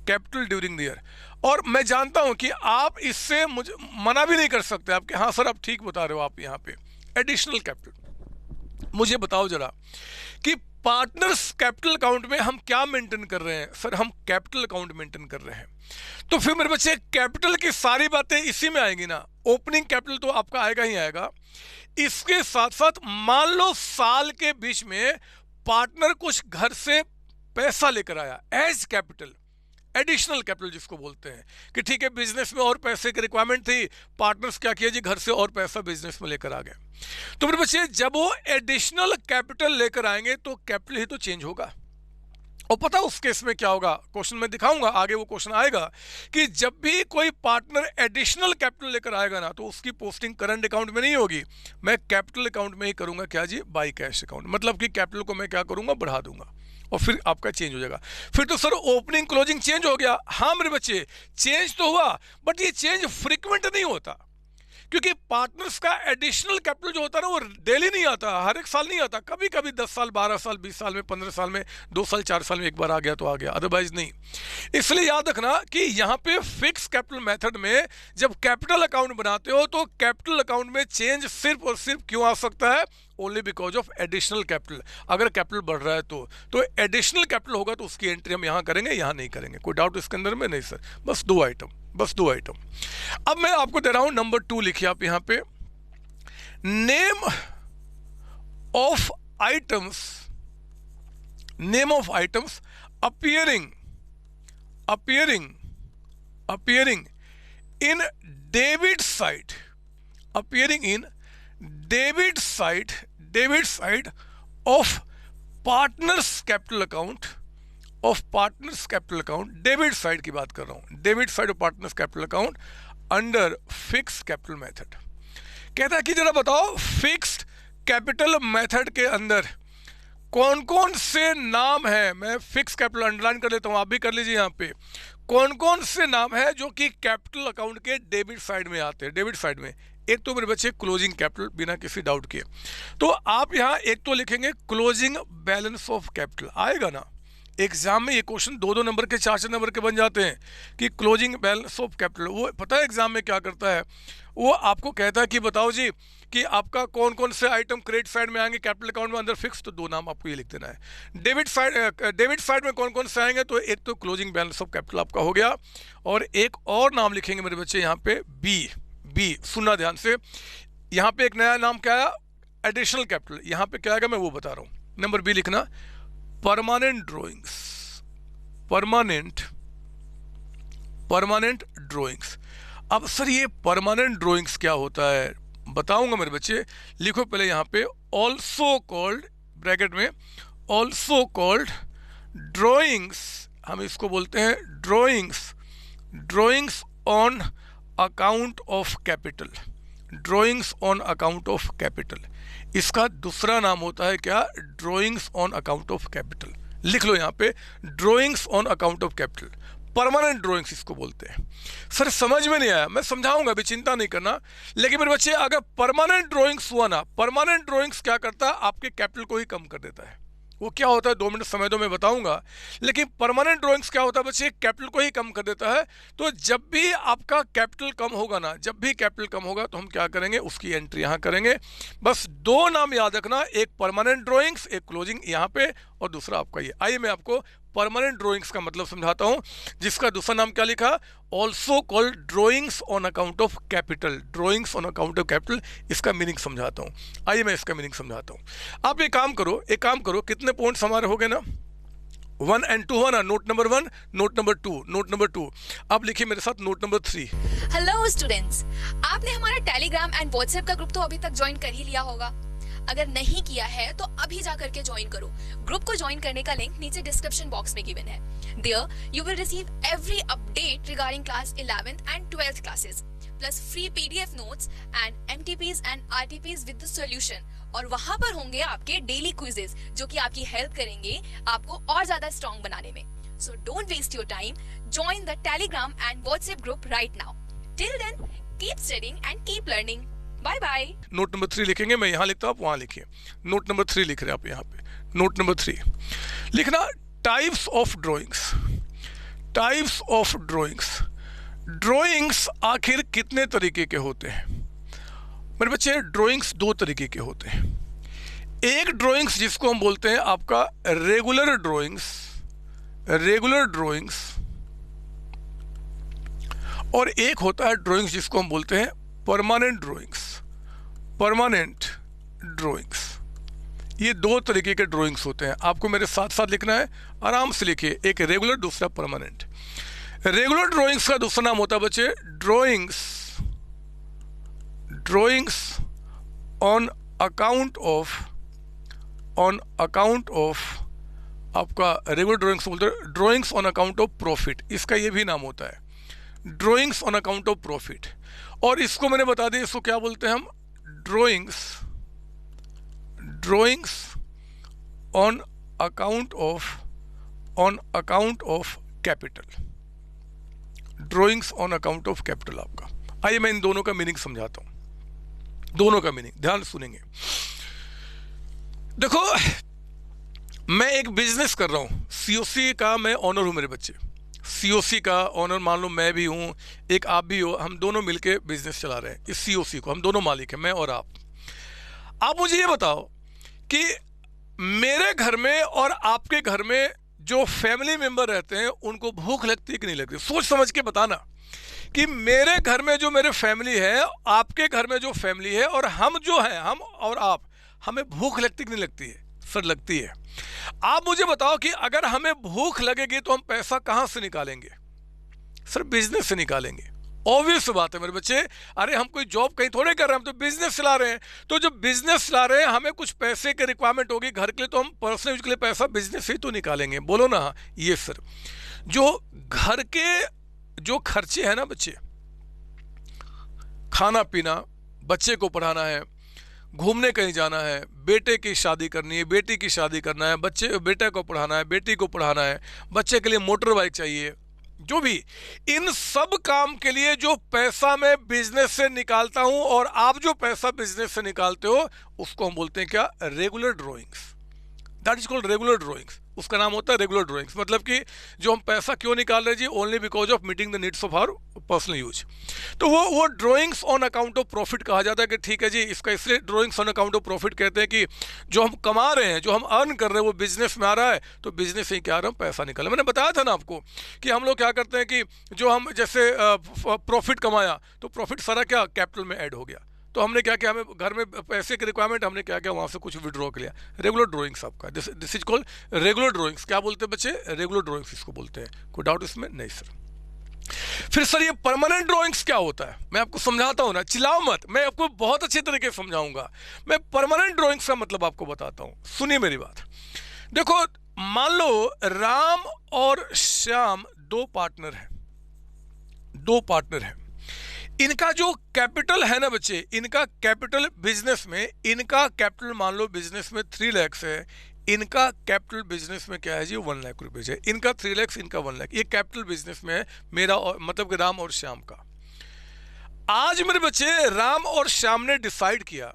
capital during the year. और मैं जानता हूं कि आप इससे मुझे मना भी नहीं कर सकते, आपके हाँ सर आप ठीक बता रहे हो, आप यहाँ पे एडिशनल कैपिटल। मुझे बताओ जरा कि पार्टनर्स कैपिटल अकाउंट में हम क्या मेंटेन कर रहे हैं? सर हम कैपिटल अकाउंट मेंटेन कर रहे हैं। तो फिर मेरे बच्चे कैपिटल की सारी बातें इसी में आएंगी ना, ओपनिंग कैपिटल तो आपका आएगा ही आएगा। इसके साथ साथ मान लो साल के बीच में पार्टनर कुछ घर से पैसा लेकर आया एज कैपिटल, एडिशनल कैपिटल जिसको बोलते हैं कि ठीक है बिजनेस में और पैसे की रिक्वायरमेंट थी, पार्टनर्स क्या किया जी, घर से और पैसा बिजनेस में लेकर आ गए। तो मेरे बच्चे जब वो एडिशनल कैपिटल लेकर आएंगे तो कैपिटल ही तो चेंज होगा। और पता उस केस में क्या होगा, क्वेश्चन में दिखाऊंगा, आगे वो क्वेश्चन आएगा कि जब भी कोई पार्टनर एडिशनल कैपिटल लेकर आएगा ना, तो उसकी पोस्टिंग करंट अकाउंट में नहीं होगी, मैं कैपिटल अकाउंट में ही करूंगा। क्या जी? By cash account. मतलब कि कैपिटल को मैं क्या करूंगा? बढ़ा दूंगा। और फिर आपका चेंज हो जाएगा। फिर तो सर ओपनिंग क्लोजिंग चेंज हो गया। हाँ मेरे बच्चे, चेंज तो हुआ, बट ये चेंज फ्रीक्वेंट नहीं होता, क्योंकि पार्टनर्स का एडिशनल कैपिटल जो होता है ना वो डेली नहीं आता, हर एक साल नहीं आता, कभी कभी 10 साल 12 साल 20 साल में 15 साल में 2 साल 4 साल में एक बार आ गया तो आ गया, अदरवाइज नहीं। इसलिए याद रखना कि यहाँ पे फिक्स कैपिटल मेथड में जब कैपिटल अकाउंट बनाते हो तो कैपिटल अकाउंट में चेंज सिर्फ और सिर्फ क्यों आ सकता है, only because of additional capital. अगर कैपिटल बढ़ रहा है तो एडिशनल कैपिटल होगा तो उसकी एंट्री हम यहाँ करेंगे, यहाँ नहीं करेंगे। कोई डाउट इसके अंदर में? नहीं सर, बस दो आइटम। अब मैं आपको दे रहा हूं नंबर 2, लिखिए आप यहां पे, name of items appearing in debit side of partners capital account, debit side की बात कर रहा हूं, debit side of partners capital account under fix capital method. कहता है कि जरा बताओ फिक्स्ड कैपिटल मेथड के अंदर कौन कौन से नाम है, मैं फिक्स कैपिटल अंडरलाइन कर लेता हूं, आप भी कर लीजिए यहाँ पे, कौन कौन से नाम है जो कि कैपिटल अकाउंट के डेबिट साइड में आते हैं। डेबिट साइड में एक तो मेरे बच्चे क्लोजिंग कैपिटल, बिना किसी डाउट के, तो आप यहाँ एक तो लिखेंगे क्लोजिंग बैलेंस ऑफ कैपिटल, आएगा ना एग्जाम में ये क्वेश्चन 2-2 नंबर के 4-4 नंबर के बन जाते हैं कि क्लोजिंग बैलेंस ऑफ कैपिटल। वो पता है एग्जाम में क्या करता है, वो आपको कहता है कि बताओ जी कि आपका कौन कौन से आइटम क्रेडिट साइड में आएंगे कैपिटल अकाउंट में अंदर फिक्स, तो 2 नाम आपको ये लिख देना है। डेबिट साइड में कौन कौन से आएंगे, तो एक तो क्लोजिंग बैलेंस ऑफ कैपिटल आपका हो गया, और एक और नाम लिखेंगे मेरे बच्चे यहाँ पे बी, सुनना ध्यान से, यहाँ पे एक नया नाम क्या आया, एडिशनल कैपिटल, यहाँ पे क्या आएगा मैं वो बता रहा हूँ। नंबर बी लिखना, परमानेंट ड्राइंग्स। अब सर ये परमानेंट ड्राइंग्स क्या होता है बताऊंगा मेरे बच्चे, लिखो पहले यहाँ पे ऑल्सो कॉल्ड, ब्रैकेट में ऑल्सो कॉल्ड ड्राइंग्स, हम इसको बोलते हैं drawings on account of capital, इसका दूसरा नाम होता है क्या, drawings on account of capital. लिख लो यहाँ पे drawings on account of capital, permanent drawings इसको बोलते हैं। सर समझ में नहीं आया, मैं समझाऊंगा, अभी चिंता नहीं करना। लेकिन मेरे बच्चे अगर परमानेंट ड्राइंग्स हुआ ना, परमानेंट ड्राइंग्स क्या करता है, आपके कैपिटल को ही कम कर देता है। वो क्या होता है 2 मिनट समय दो मैं बताऊंगा। लेकिन परमानेंट ड्राइंग्स क्या होता है बच्चे, कैपिटल को ही कम कर देता है। तो जब भी आपका कैपिटल कम होगा ना, जब भी कैपिटल कम होगा तो हम क्या करेंगे, उसकी एंट्री यहाँ करेंगे। बस 2 नाम याद रखना, एक परमानेंट ड्राइंग्स, एक क्लोजिंग यहाँ पे, और दूसरा आपका ये। आइए मैं आपको परमानेंट ड्राइंग्स का मतलब समझाता हूँ, जिसका दूसरा नाम क्या लिखा, also called drawings on account of capital, drawings on account of capital, इसका मीनिंग समझाता हूँ। आइए मैं इसका मीनिंग समझाता हूँ। आप एक काम करो, कितने पॉइंट्स हमारे हो गए ना, 1 and 2 हुआ ना, नोट नंबर 1, नोट नंबर 2। अब लिखिए मेरे साथ नोट नंबर 3। हेलो स्टूडेंट्स, आपने हमारा टेलीग्राम एंड व्हाट्सएप का ग्रुप तो अभी तक ज्वाइन कर ही लिया होगा। अगर नहीं किया है तो अभी जा करके ज्वाइन करो। ग्रुप को ज्वाइन करने का लिंक नीचे डिस्क्रिप्शन बॉक्स में गिवन है। There you will receive every update regarding class 11th and 12th classes, plus free PDF notes and MTPs and RTPs with the solution। और वहां पर होंगे आपके डेली क्विजेस जो कि आपकी हेल्प करेंगे आपको और ज्यादा स्ट्रॉन्ग बनाने में। So don't waste your time. Join the Telegram and WhatsApp group right now. Till then, keep studying and keep learning. Bye bye. Note number 3 लिखेंगे, मैं यहाँ लिखता हूँ, आप वहाँ लिखिए। नोट नंबर 3 लिख रहे हैं आप यहाँ पे। नोट नंबर 3 लिखना, टाइप्स ऑफ ड्राइंग्स आखिर कितने तरीके के होते हैं मेरे बच्चे। ड्राइंग्स 2 तरीके के होते हैं। एक ड्राइंग्स जिसको हम बोलते हैं आपका रेगुलर ड्राइंग्स, और एक होता है ड्राइंग्स जिसको हम बोलते हैं परमानेंट ड्राइंग्स। ये 2 तरीके के ड्राइंग्स होते हैं। आपको मेरे साथ साथ लिखना है, आराम से लिखिए, एक रेगुलर, दूसरा परमानेंट। रेगुलर ड्राइंग्स का दूसरा नाम होता है बच्चे ड्राइंग्स ऑन अकाउंट ऑफ आपका रेगुलर ड्राइंग्स बोलते हैं drawings on account of profit, इसका ये भी नाम होता है, drawings on account of profit. और इसको मैंने बता दिया, इसको क्या बोलते हैं हम, drawings on account of capital, drawings on account of capital आपका। आइए मैं इन दोनों का मीनिंग समझाता हूं, दोनों का मीनिंग ध्यान सुनेंगे। देखो, मैं एक बिजनेस कर रहा हूं, सीओसी का मैं ऑनर हूं, मेरे बच्चे सीओसी का ऑनर मान लो मैं भी हूं, एक आप भी हो, हम दोनों मिलके बिजनेस चला रहे हैं इस सीओसी को, हम दोनों मालिक हैं, मैं और आप मुझे ये बताओ कि मेरे घर में और आपके घर में जो फैमिली मेंबर रहते हैं उनको भूख लगती है कि नहीं लगती? सोच समझ के बताना कि मेरे घर में जो मेरे फैमिली है, आपके घर में जो फैमिली है, और हम जो हैं, हम और आप, हमें भूख लगती कि नहीं लगती है? सर लगती है। आप मुझे बताओ कि अगर हमें भूख लगेगी तो हम पैसा कहां से निकालेंगे? सर बिजनेस से निकालेंगे। ऑब्वियस बात है मेरे बच्चे, अरे हम कोई जॉब कहीं थोड़े कर रहे हैं, हम तो बिजनेस चला रहे हैं। तो जब बिजनेस चला रहे हैं, हमें कुछ पैसे की रिक्वायरमेंट होगी घर के लिए, तो हम पर्सनल यूज के लिए पैसा बिजनेस से ही तो निकालेंगे। बोलो ना ये सर। जो घर के जो खर्चे हैं ना बच्चे, खाना पीना, बच्चे को पढ़ाना है, घूमने कहीं जाना है, बेटे की शादी करनी है, बेटी की शादी करना है, बेटे को पढ़ाना है, बेटी को पढ़ाना है, बच्चे के लिए मोटर बाइक चाहिए, जो भी, इन सब काम के लिए जो पैसा मैं बिजनेस से निकालता हूं और आप जो पैसा बिजनेस से निकालते हो उसको हम बोलते हैं क्या? Regular drawings. That is called regular drawings. उसका नाम होता है रेगुलर ड्रॉइंग्स। मतलब कि जो हम पैसा क्यों निकाल रहे हैं जी? Only because of meeting the needs of our personal use. तो वो drawings on account of profit कहा जाता है कि ठीक है जी, इसका इसलिए drawings on account of profit कहते हैं कि जो हम कमा रहे हैं, जो हम अर्न कर रहे हैं, वो बिजनेस में आ रहा है, तो बिजनेस से ही क्या आ रहा है? पैसा निकल रहा है। मैंने बताया था ना आपको कि हम लोग क्या करते हैं कि जो हम जैसे प्रॉफिट कमाया तो प्रॉफिट सारा क्या कैपिटल में ऐड हो गया, तो हमने क्या किया, हमें घर में पैसे की रिक्वायरमेंट, हमने क्या किया, वहाँ से कुछ विड्रॉ कर लिया। रेगुलर ड्रॉइंग्स आपका, this is called regular drawings. क्या बोलते हैं बच्चे? रेगुलर ड्रॉइंग्स इसको बोलते हैं। कोई डाउट इसमें? नहीं सर। फिर सर ये परमानेंट ड्रॉइंग्स क्या होता है? मैं आपको समझाता हूँ ना, चिल्लाओ मत, मैं आपको बहुत अच्छे तरीके से समझाऊंगा। मैं परमानेंट ड्रॉइंग्स का मतलब आपको बताता हूँ, सुनिए मेरी बात। देखो, मान लो राम और श्याम दो पार्टनर हैं, इनका जो कैपिटल है ना बच्चे, इनका कैपिटल बिजनेस में, इनका कैपिटल मान लो बिजनेस में 3 लाख है, इनका कैपिटल बिजनेस में क्या है जी? 1 लाख रुपए है। इनका 3 लाख, इनका 1 लाख, ये कैपिटल बिजनेस में है मेरा और मतलब कि राम और श्याम का। आज मेरे बच्चे राम और श्याम ने डिसाइड किया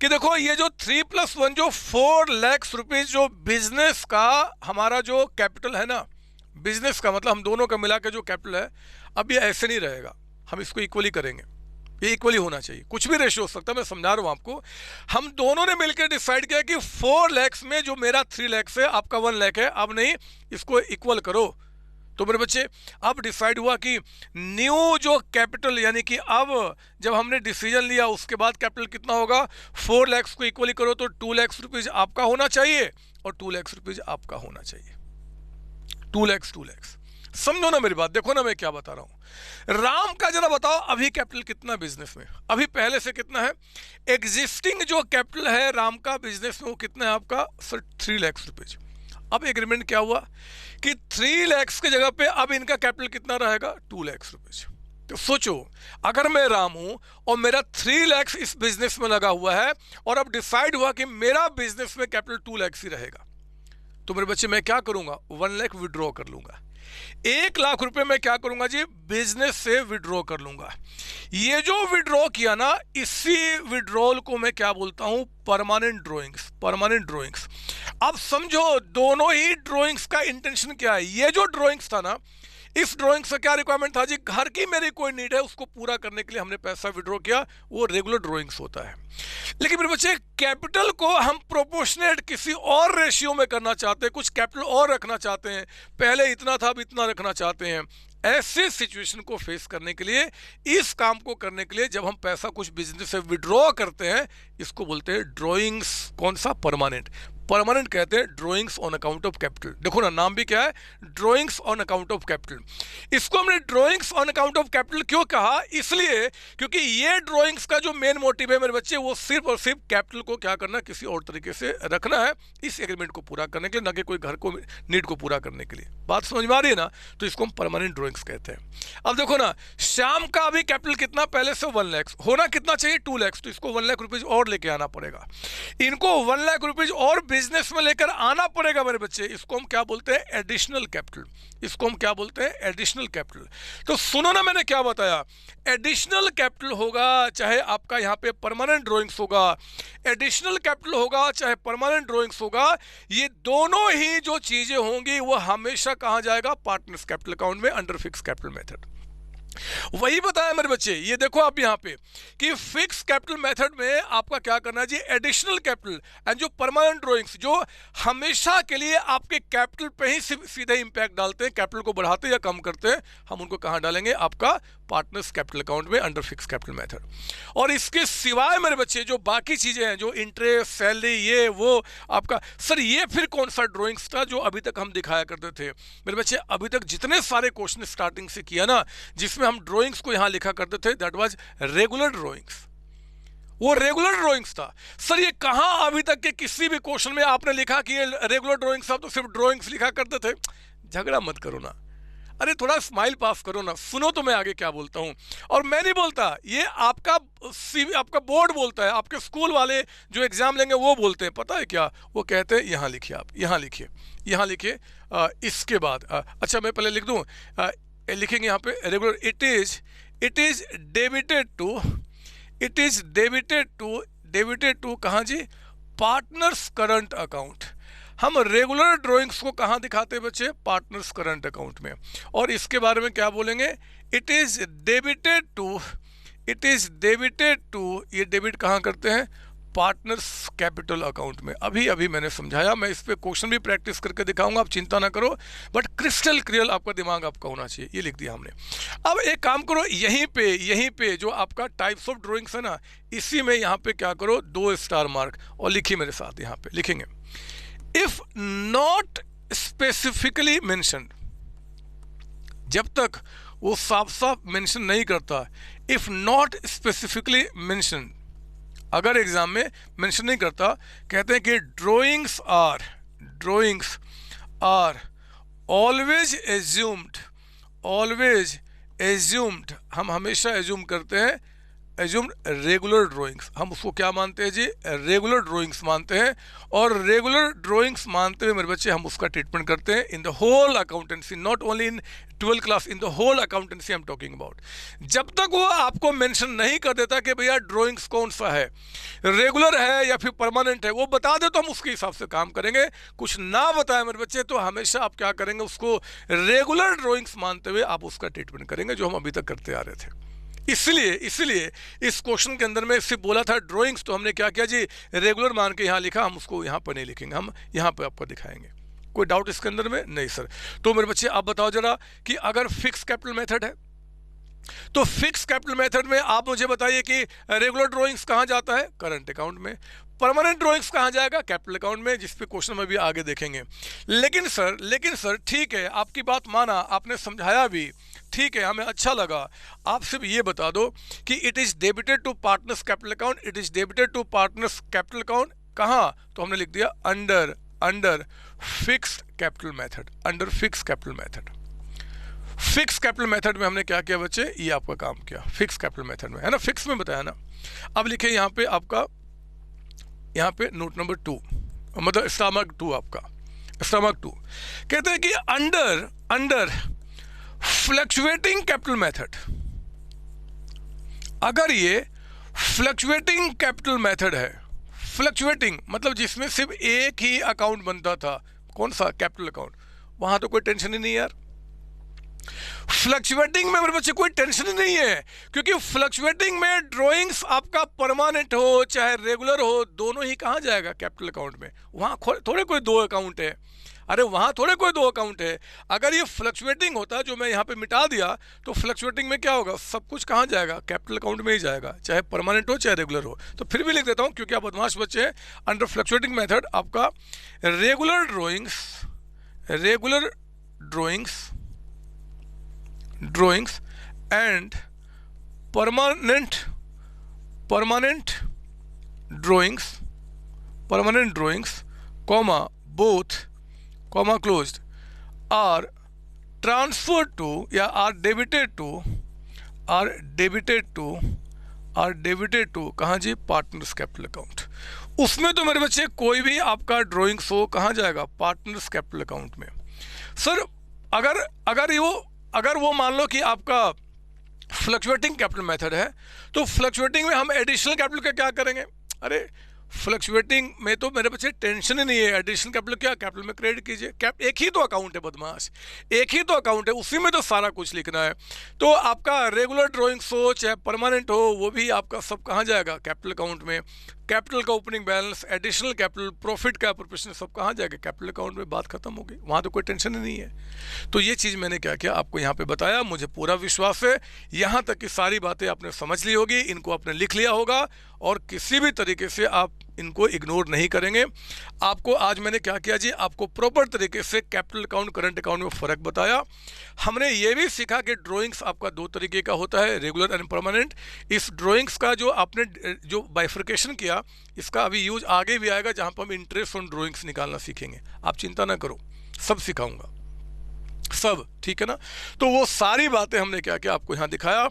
कि देखो ये जो 3 + 1 जो 4 लाख रुपीज जो बिजनेस का हमारा जो कैपिटल है ना, बिजनेस का मतलब हम दोनों का मिला के जो कैपिटल है, अब ये ऐसे नहीं रहेगा, हम इसको इक्वली करेंगे। ये इक्वली होना चाहिए, कुछ भी रेशियो हो सकता है, मैं समझा रहा हूं आपको। हम दोनों ने मिलकर डिसाइड किया कि 4 लाख में जो मेरा 3 लाख है, आपका 1 लाख है, अब नहीं, इसको इक्वल करो। तो मेरे बच्चे अब डिसाइड हुआ कि न्यू जो कैपिटल, यानी कि अब जब हमने डिसीजन लिया उसके बाद कैपिटल कितना होगा? 4 लाख को इक्वली करो तो 2 लाख रुपीज आपका होना चाहिए और 2 लाख रुपीज आपका होना चाहिए। 2 लाख। समझो ना मेरी बात, देखो ना मैं क्या बता रहा हूं। राम का जरा बताओ अभी कैपिटल कितना बिजनेस में? अभी पहले से कितना है? एग्जिस्टिंग जो कैपिटल है राम का बिजनेस में, वो कितना है आपका? Sir 3 lakh rupees. अब एग्रीमेंट क्या हुआ कि 3 लाख की जगह पे अब इनका कैपिटल कितना रहेगा? 2 लाख रुपीज। तो सोचो, अगर मैं राम हूं और मेरा 3 लाख इस बिजनेस में लगा हुआ है और अब डिसाइड हुआ कि मेरा बिजनेस में कैपिटल 2 लाख ही रहेगा, तो मेरे बच्चे मैं क्या करूंगा? 1 लाख विड्रॉ कर लूंगा। 1 लाख रुपए में क्या करूंगा जी? बिजनेस से विड्रॉ कर लूंगा। ये जो विड्रॉ किया ना, इसी विड्रॉल को मैं क्या बोलता हूं? Permanent drawings. अब समझो दोनों ही ड्रॉइंग्स का इंटेंशन क्या है। ये जो ड्रॉइंग्स था ना, इस ड्राइंग से क्या रिक्वायरमेंट था जी? घर की मेरी कोई नीड है, उसको पूरा करने के लिए हमने पैसा विड्रॉ किया, वो रेगुलर ड्राइंग्स होता है। लेकिन मेरे बच्चे कैपिटल को हम प्रोपोर्शनेट किसी और रेशियो में करना चाहते हैं, कुछ कैपिटल और रखना चाहते हैं, पहले इतना था अब इतना रखना चाहते हैं। ऐसे सिचुएशन को फेस करने के लिए, इस काम को करने के लिए जब हम पैसा कुछ बिजनेस से विड्रॉ करते हैं, इसको बोलते हैं ड्राइंग्स। कौन सा? परमानेंट कहते हैं drawings on account of capital. देखो ना, नाम भी क्या है? Drawings on account of capital. इसको हमने drawings on account of capital क्यों कहा? इसलिए क्योंकि ये ड्राइंग्स का जो मेन मोटिव है मेरे बच्चे, वो सिर्फ और सिर्फ कैपिटल को क्या करना, किसी और तरीके से रखना है, इस एग्रीमेंट को पूरा करने के लिए, ना कि कोई घर को नीड को पूरा करने के लिए। बात समझ में आ रही है ना? तो इसको हम परमानेंट ड्राइंग्स कहते हैं। अब देखो ना, श्याम का अभी कैपिटल कितना? पहले से 1 लाख, होना कितना चाहिए? 2 लाख। तो इसको 1 लाख रुपीज और लेके आना पड़ेगा। इनको 1 लाख रुपीज और बिजनेस में लेकर आना पड़ेगा मेरे बच्चे, इसको हम क्या बोलते हैं, एडिशनल कैपिटल। इसको हम क्या बोलते हैं, एडिशनल कैपिटल। तो सुनो ना, मैंने क्या बताया, एडिशनल कैपिटल होगा चाहे आपका यहाँ पे परमानेंट ड्रॉइंग्स होगा, एडिशनल कैपिटल होगा चाहे परमानेंट ड्रॉइंग्स होगा, ये दोनों ही जो चीजें होंगी वो हमेशा कहाँ जाएगा, पार्टनर्स कैपिटल अकाउंट में अंडर फिक्स कैपिटल मेथड। वही बताया मेरे बच्चे, ये देखो आप यहाँ पे कि फिक्स कैपिटल मेथड में आपका क्या करना है जी, एडिशनल कैपिटल एंड जो परमानेंट ड्रॉइंग्स जो हमेशा के लिए आपके कैपिटल पे ही सीधे इंपैक्ट डालते हैं, कैपिटल को बढ़ाते या कम करते हैं, हम उनको कहाँ डालेंगे, आपका पार्टनर्स कैपिटल अकाउंट में अंडर फिक्स कैपिटल मेथड। और इसके सिवाय मेरे बच्चे जो बाकी चीजें हैं, जो इंटरेस्ट, सैलरी, ये वो आपका, सर ये फिर कौन सा ड्रॉइंग्स था जो अभी तक हम दिखाया करते थे मेरे बच्चे, अभी तक जितने सारे क्वेश्चन स्टार्टिंग से किया ना जिसमें हम ड्राइंग्स को यहां लिखा करते थे, दैट वाज रेगुलर ड्राइंग्स, वो रेगुलर ड्राइंग्स था। सर ये कहां अभी तक के किसी भी क्वेश्चन में आपने लिखा कि ये रेगुलर ड्राइंग्स, आप तो सिर्फ ड्राइंग्स लिखा करते थे। झगड़ा मत करो ना, अरे थोड़ा स्माइल पास करो ना, सुनो तो मैं आगे क्या बोलता हूं। और मैं नहीं बोलता, ये आपका बोर्ड बोलता है, आपके स्कूल वाले जो एग्जाम लेंगे वो बोलते हैं, पता है क्या वो कहते हैं, यहां लिखिए, आप यहां लिखिए, यहां लिखिए, इसके बाद अच्छा मैं पहले लिख दूं, लिखेंगे यहाँ पे regular, it is debited to कहाँ जी, पार्टनर्स करंट अकाउंट। हम रेगुलर ड्राइंग्स को कहाँ दिखाते हैं बच्चे, पार्टनर्स करंट अकाउंट में। और इसके बारे में क्या बोलेंगे, इट इज डेबिटेड टू, ये डेबिट कहाँ करते हैं, पार्टनर्स कैपिटल अकाउंट में। अभी मैंने समझाया, मैं इस पे क्वेश्चन भी प्रैक्टिस करके दिखाऊंगा, आप चिंता ना करो, बट क्रिस्टल क्लियर आपका दिमाग आपका होना चाहिए, ये लिख दिया हमने। अब एक काम करो, यहीं पे जो आपका टाइप्स ऑफ ड्राइंग्स है ना, इसी में यहाँ पे क्या करो, 2 स्टार मार्क और लिखिए मेरे साथ, यहाँ पे लिखेंगे इफ नॉट स्पेसिफिकली मेंशन्ड, जब तक वो साफ साफ मेंशन नहीं करता, इफ नॉट स्पेसिफिकली मेंशन्ड, अगर एग्जाम में मेंशन नहीं करता, कहते हैं कि ड्राइंग्स आर ऑलवेज एज्यूम्ड, हम हमेशा एज्यूम करते हैं, एज्यूम्ड रेगुलर ड्राइंग्स, हम उसको क्या मानते हैं जी, रेगुलर ड्राइंग्स मानते हैं। और रेगुलर ड्राइंग्स मानते हुए मेरे बच्चे हम उसका ट्रीटमेंट करते हैं in the whole accountancy, not only in 12th class, in the whole accountancy I am talking about. जब तक वो आपको मेंशन नहीं कर देता कि भैया ड्राइंग्स कौन सा है, रेगुलर है या फिर परमानेंट है, वो बता दे तो हम उसके हिसाब से काम करेंगे। कुछ ना बताए मेरे बच्चे तो हमेशा आप क्या करेंगे, उसको रेगुलर ड्राइंग्स मानते हुए आप उसका ट्रीटमेंट करेंगे, जो हम अभी तक करते आ रहे थे। इसलिए इस क्वेश्चन के अंदर में सिर्फ बोला था ड्राइंग्स, तो हमने क्या किया जी, रेगुलर मान के यहाँ लिखा, हम उसको यहाँ पर नहीं लिखेंगे, हम यहाँ पे आपको दिखाएंगे। कोई डाउट इसके अंदर में? नहीं सर। तो मेरे बच्चे आप बताओ जरा कि अगर फिक्स कैपिटल मेथड है, तो फिक्स कैपिटल मेथड में आप मुझे बताइए कि रेगुलर ड्राइंग्स कहाँ जाता है, करंट अकाउंट में, परमानेंट ड्राइंग्स कहाँ जाएगा, कैपिटल अकाउंट में, जिस पे क्वेश्चन में भी आगे देखेंगे। लेकिन सर ठीक है, आपकी बात माना, आपने समझाया भी, ठीक है, हमें अच्छा लगा। आप सिर्फ ये बता दो कि it is debited to partners capital account, it is debited to partners capital account कहाँ, तो हमने लिख दिया under fixed capital method, under fix capital method. Fix capital method में हमने क्या किया बच्चे, ये आपका काम किया फिक्स कैपिटल मेथड में, है ना, फिक्स में बताया ना। अब लिखिए यहाँ पे आपका, यहाँ पे नोट नंबर 2, मतलब स्टारमार्क 2, आपका स्टारमार्क 2 कहते हैं कि अंडर फ्लक्चुएटिंग कैपिटल मेथड, अगर ये फ्लक्चुएटिंग कैपिटल मेथड है, फ्लक्चुएटिंग मतलब जिसमें सिर्फ एक ही अकाउंट बनता था, कौन सा, कैपिटल अकाउंट, वहां तो कोई टेंशन ही नहीं यार। फ्लक्चुएटिंग में मेरे बच्चे कोई टेंशन ही नहीं है, क्योंकि फ्लक्चुएटिंग में ड्राइंग्स आपका परमानेंट हो चाहे रेगुलर हो, दोनों ही कहाँ जाएगा, कैपिटल अकाउंट में। वहां थोड़े कोई 2 अकाउंट है, अरे वहां थोड़े कोई 2 अकाउंट है। अगर ये फ्लक्चुएटिंग होता, जो मैं यहाँ पे मिटा दिया, तो फ्लक्चुएटिंग में क्या होगा, सब कुछ कहाँ जाएगा, कैपिटल अकाउंट में ही जाएगा, चाहे परमानेंट हो चाहे रेगुलर हो। तो फिर भी लिख देता हूँ क्योंकि आप बदमाश बच्चे हैं। अंडर फ्लक्चुएटिंग मेथड आपका regular drawings and permanent drawings comma both comma closed are transfer to या आर डेबिटेड टू कहाँ जी, पार्टनर्स कैपिटल अकाउंट। उसमें तो मेरे बच्चे कोई भी आपका ड्राइंग शो कहाँ जाएगा, पार्टनर्स कैपिटल अकाउंट में। सर अगर वो मान लो कि आपका फ्लक्चुएटिंग कैपिटल मेथड है, तो फ्लक्चुएटिंग में हम एडिशनल कैपिटल का क्या करेंगे? अरे फ्लक्चुएटिंग में तो मेरे बच्चे टेंशन ही नहीं है, एडिशनल कैपिटल क्या, कैपिटल में क्रेडिट कीजिए। एक ही तो अकाउंट है बदमाश, एक ही तो अकाउंट है, उसी में तो सारा कुछ लिखना है। तो आपका रेगुलर ड्राइंग शो चाहे परमानेंट हो, वो भी आपका सब कहाँ जाएगा, कैपिटल अकाउंट में। कैपिटल का opening balance, additional capital, profit का प्रोपोर्शन सब कहाँ जाएगा, कैपिटल अकाउंट में। बात खत्म हो गई, वहाँ तो कोई टेंशन ही नहीं है। तो ये चीज़ मैंने क्या किया, आपको यहाँ पे बताया। मुझे पूरा विश्वास है यहाँ तक की सारी बातें आपने समझ ली होगी, इनको आपने लिख लिया होगा और किसी भी तरीके से आप इनको इग्नोर नहीं करेंगे। आपको आज मैंने क्या किया जी, आपको प्रॉपर तरीके से कैपिटल अकाउंट करंट अकाउंट में फ़र्क बताया। हमने ये भी सीखा कि ड्राइंग्स आपका दो तरीके का होता है, रेगुलर एंड परमानेंट। इस ड्राइंग्स का जो आपने जो बाइफर्केशन किया, इसका अभी यूज आगे भी आएगा, जहाँ पर हम इंटरेस्ट ऑन ड्राइंग्स निकालना सीखेंगे। आप चिंता ना करो, सब सिखाऊंगा, सब, ठीक है ना। तो वो सारी बातें हमने क्या किया, आपको यहाँ दिखाया।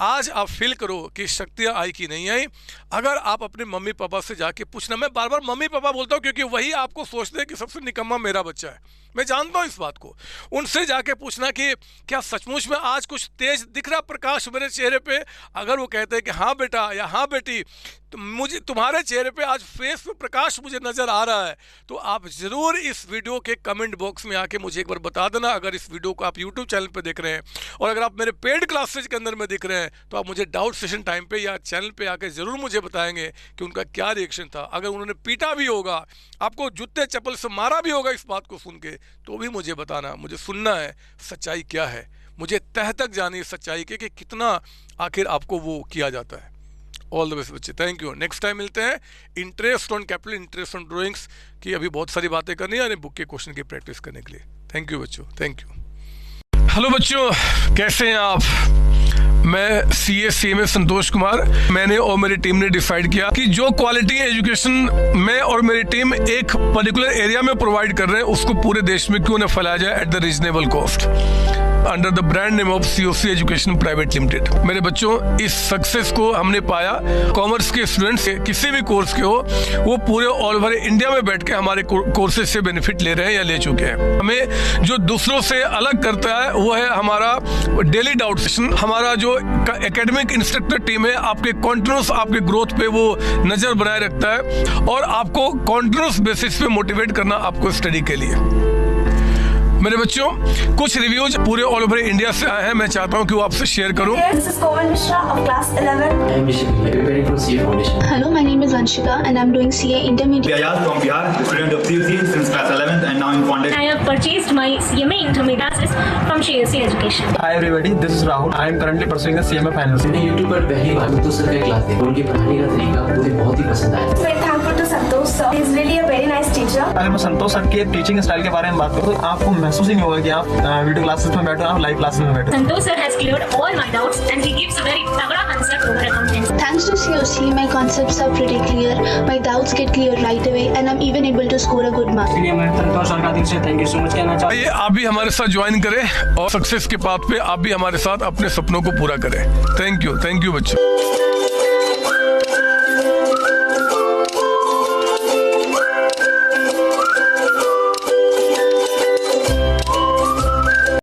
आज आप फील करो कि शक्तियाँ आई कि नहीं आई। अगर आप अपने मम्मी पापा से जाके पूछना, मैं बार बार मम्मी पापा बोलता हूँ क्योंकि वही आपको सोचते हैं कि सबसे निकम्मा मेरा बच्चा है, मैं जानता हूँ इस बात को। उनसे जाके पूछना कि क्या सचमुच में आज कुछ तेज दिख रहा प्रकाश मेरे चेहरे पे। अगर वो कहते हैं कि हाँ बेटा या हाँ बेटी, तो मुझे तुम्हारे चेहरे पे आज फेस पे प्रकाश मुझे नज़र आ रहा है, तो आप ज़रूर इस वीडियो के कमेंट बॉक्स में आके मुझे एक बार बता देना। अगर इस वीडियो को आप यूट्यूब चैनल पे देख रहे हैं और अगर आप मेरे पेड क्लासेज के अंदर में दिख रहे हैं, तो आप मुझे डाउट सेशन टाइम पे या चैनल पे आके ज़रूर मुझे बताएंगे कि उनका क्या रिएक्शन था। अगर उन्होंने पीटा भी होगा, आपको जूते चप्पल से मारा भी होगा इस बात को सुन के, तो भी मुझे बताना। मुझे सुनना है सच्चाई क्या है, मुझे तह तक जानी है सच्चाई के कि कितना आखिर आपको वो किया जाता है। ऑल द बेस्ट बच्चे, थैंक यू। नेक्स्ट टाइम मिलते हैं interest on capital, interest on drawings की अभी बहुत सारी बातें करनी है, बुक के क्वेश्चन की प्रैक्टिस करने के लिए। थैंक यू बच्चों, थैंक यू। हेलो बच्चों, कैसे हैं आप? मैं CA संतोष कुमार। मैंने और मेरी टीम ने डिसाइड किया कि जो क्वालिटी एजुकेशन मैं और मेरी टीम एक पर्टिकुलर एरिया में प्रोवाइड कर रहे हैं, उसको पूरे देश में क्यों न फैलाया जाए at the reasonable cost, under the brand name of COC education private limited. मेरे बच्चों, इस सक्सेस को हमने पाया, कॉमर्स के स्टूडेंट्स किसी भी कोर्स के हो, वो पूरे ऑल ओवर इंडिया में बैठ के हमारे कोर्सेज से बेनिफिट ले रहे हैं या ले चुके हैं। हमें जो दूसरों से अलग करता है वो है हमारा डेली डाउट सेशन। हमारा जो एकेडमिक इंस्ट्रक्टर टीम है, आपके कॉन्टिन्यूस आपके ग्रोथ पे वो नज़र बनाए रखता है और आपको कॉन्टिन्यूस बेसिस पे मोटिवेट करना आपको स्टडी के लिए। मेरे बच्चों, कुछ रिव्यूज पूरे ऑल ओवर इंडिया से आए हैं, मैं चाहता हूं कि वो आपसे शेयर करूं। This is Komal Mishra of class 11. I am Mishra, preparing for CA Foundation. Hello, my name is Vanshika and I'm doing CA Intermediate. Ayaz from Bihar, student of COC since class 11th and now in founded. I have purchased my CMA intermediate classes from COC Education. Hi everybody, this is Rahul. I am currently pursuing the CMA finals. मैंने YouTube पर पहली बार संतोष sir का class देखा, उनकी पढ़ाने का तरीका मुझे बहुत ही पसंद आया। Very thankful to Santosh sir. He is really a very nice teacher. अगर मैं संतोष सर के टीचिंग स्टाइल के बारे में बात करूँ तो आपको महसूस ही नहीं होगा कि आप वीडियो क्लासेस में बैठो, आप लाइव क्लासेस में बैठो। Santosh sir has cleared all my doubts and he gives a very तगड़ा concept over accountancy. Thanks to COC, my concepts are pretty clear, my doubts get clear right away and I'm even able to score a good mark. इसलिए मैं संतोष sir का दिल से thank you so much कहना चाहता हूँ। आइए आप भी हमारे साथ ज्वाइन करें और सक्सेस के पाथ पे आप भी हमारे साथ अपने सपनों को पूरा करें। थैंक यू बच्चों।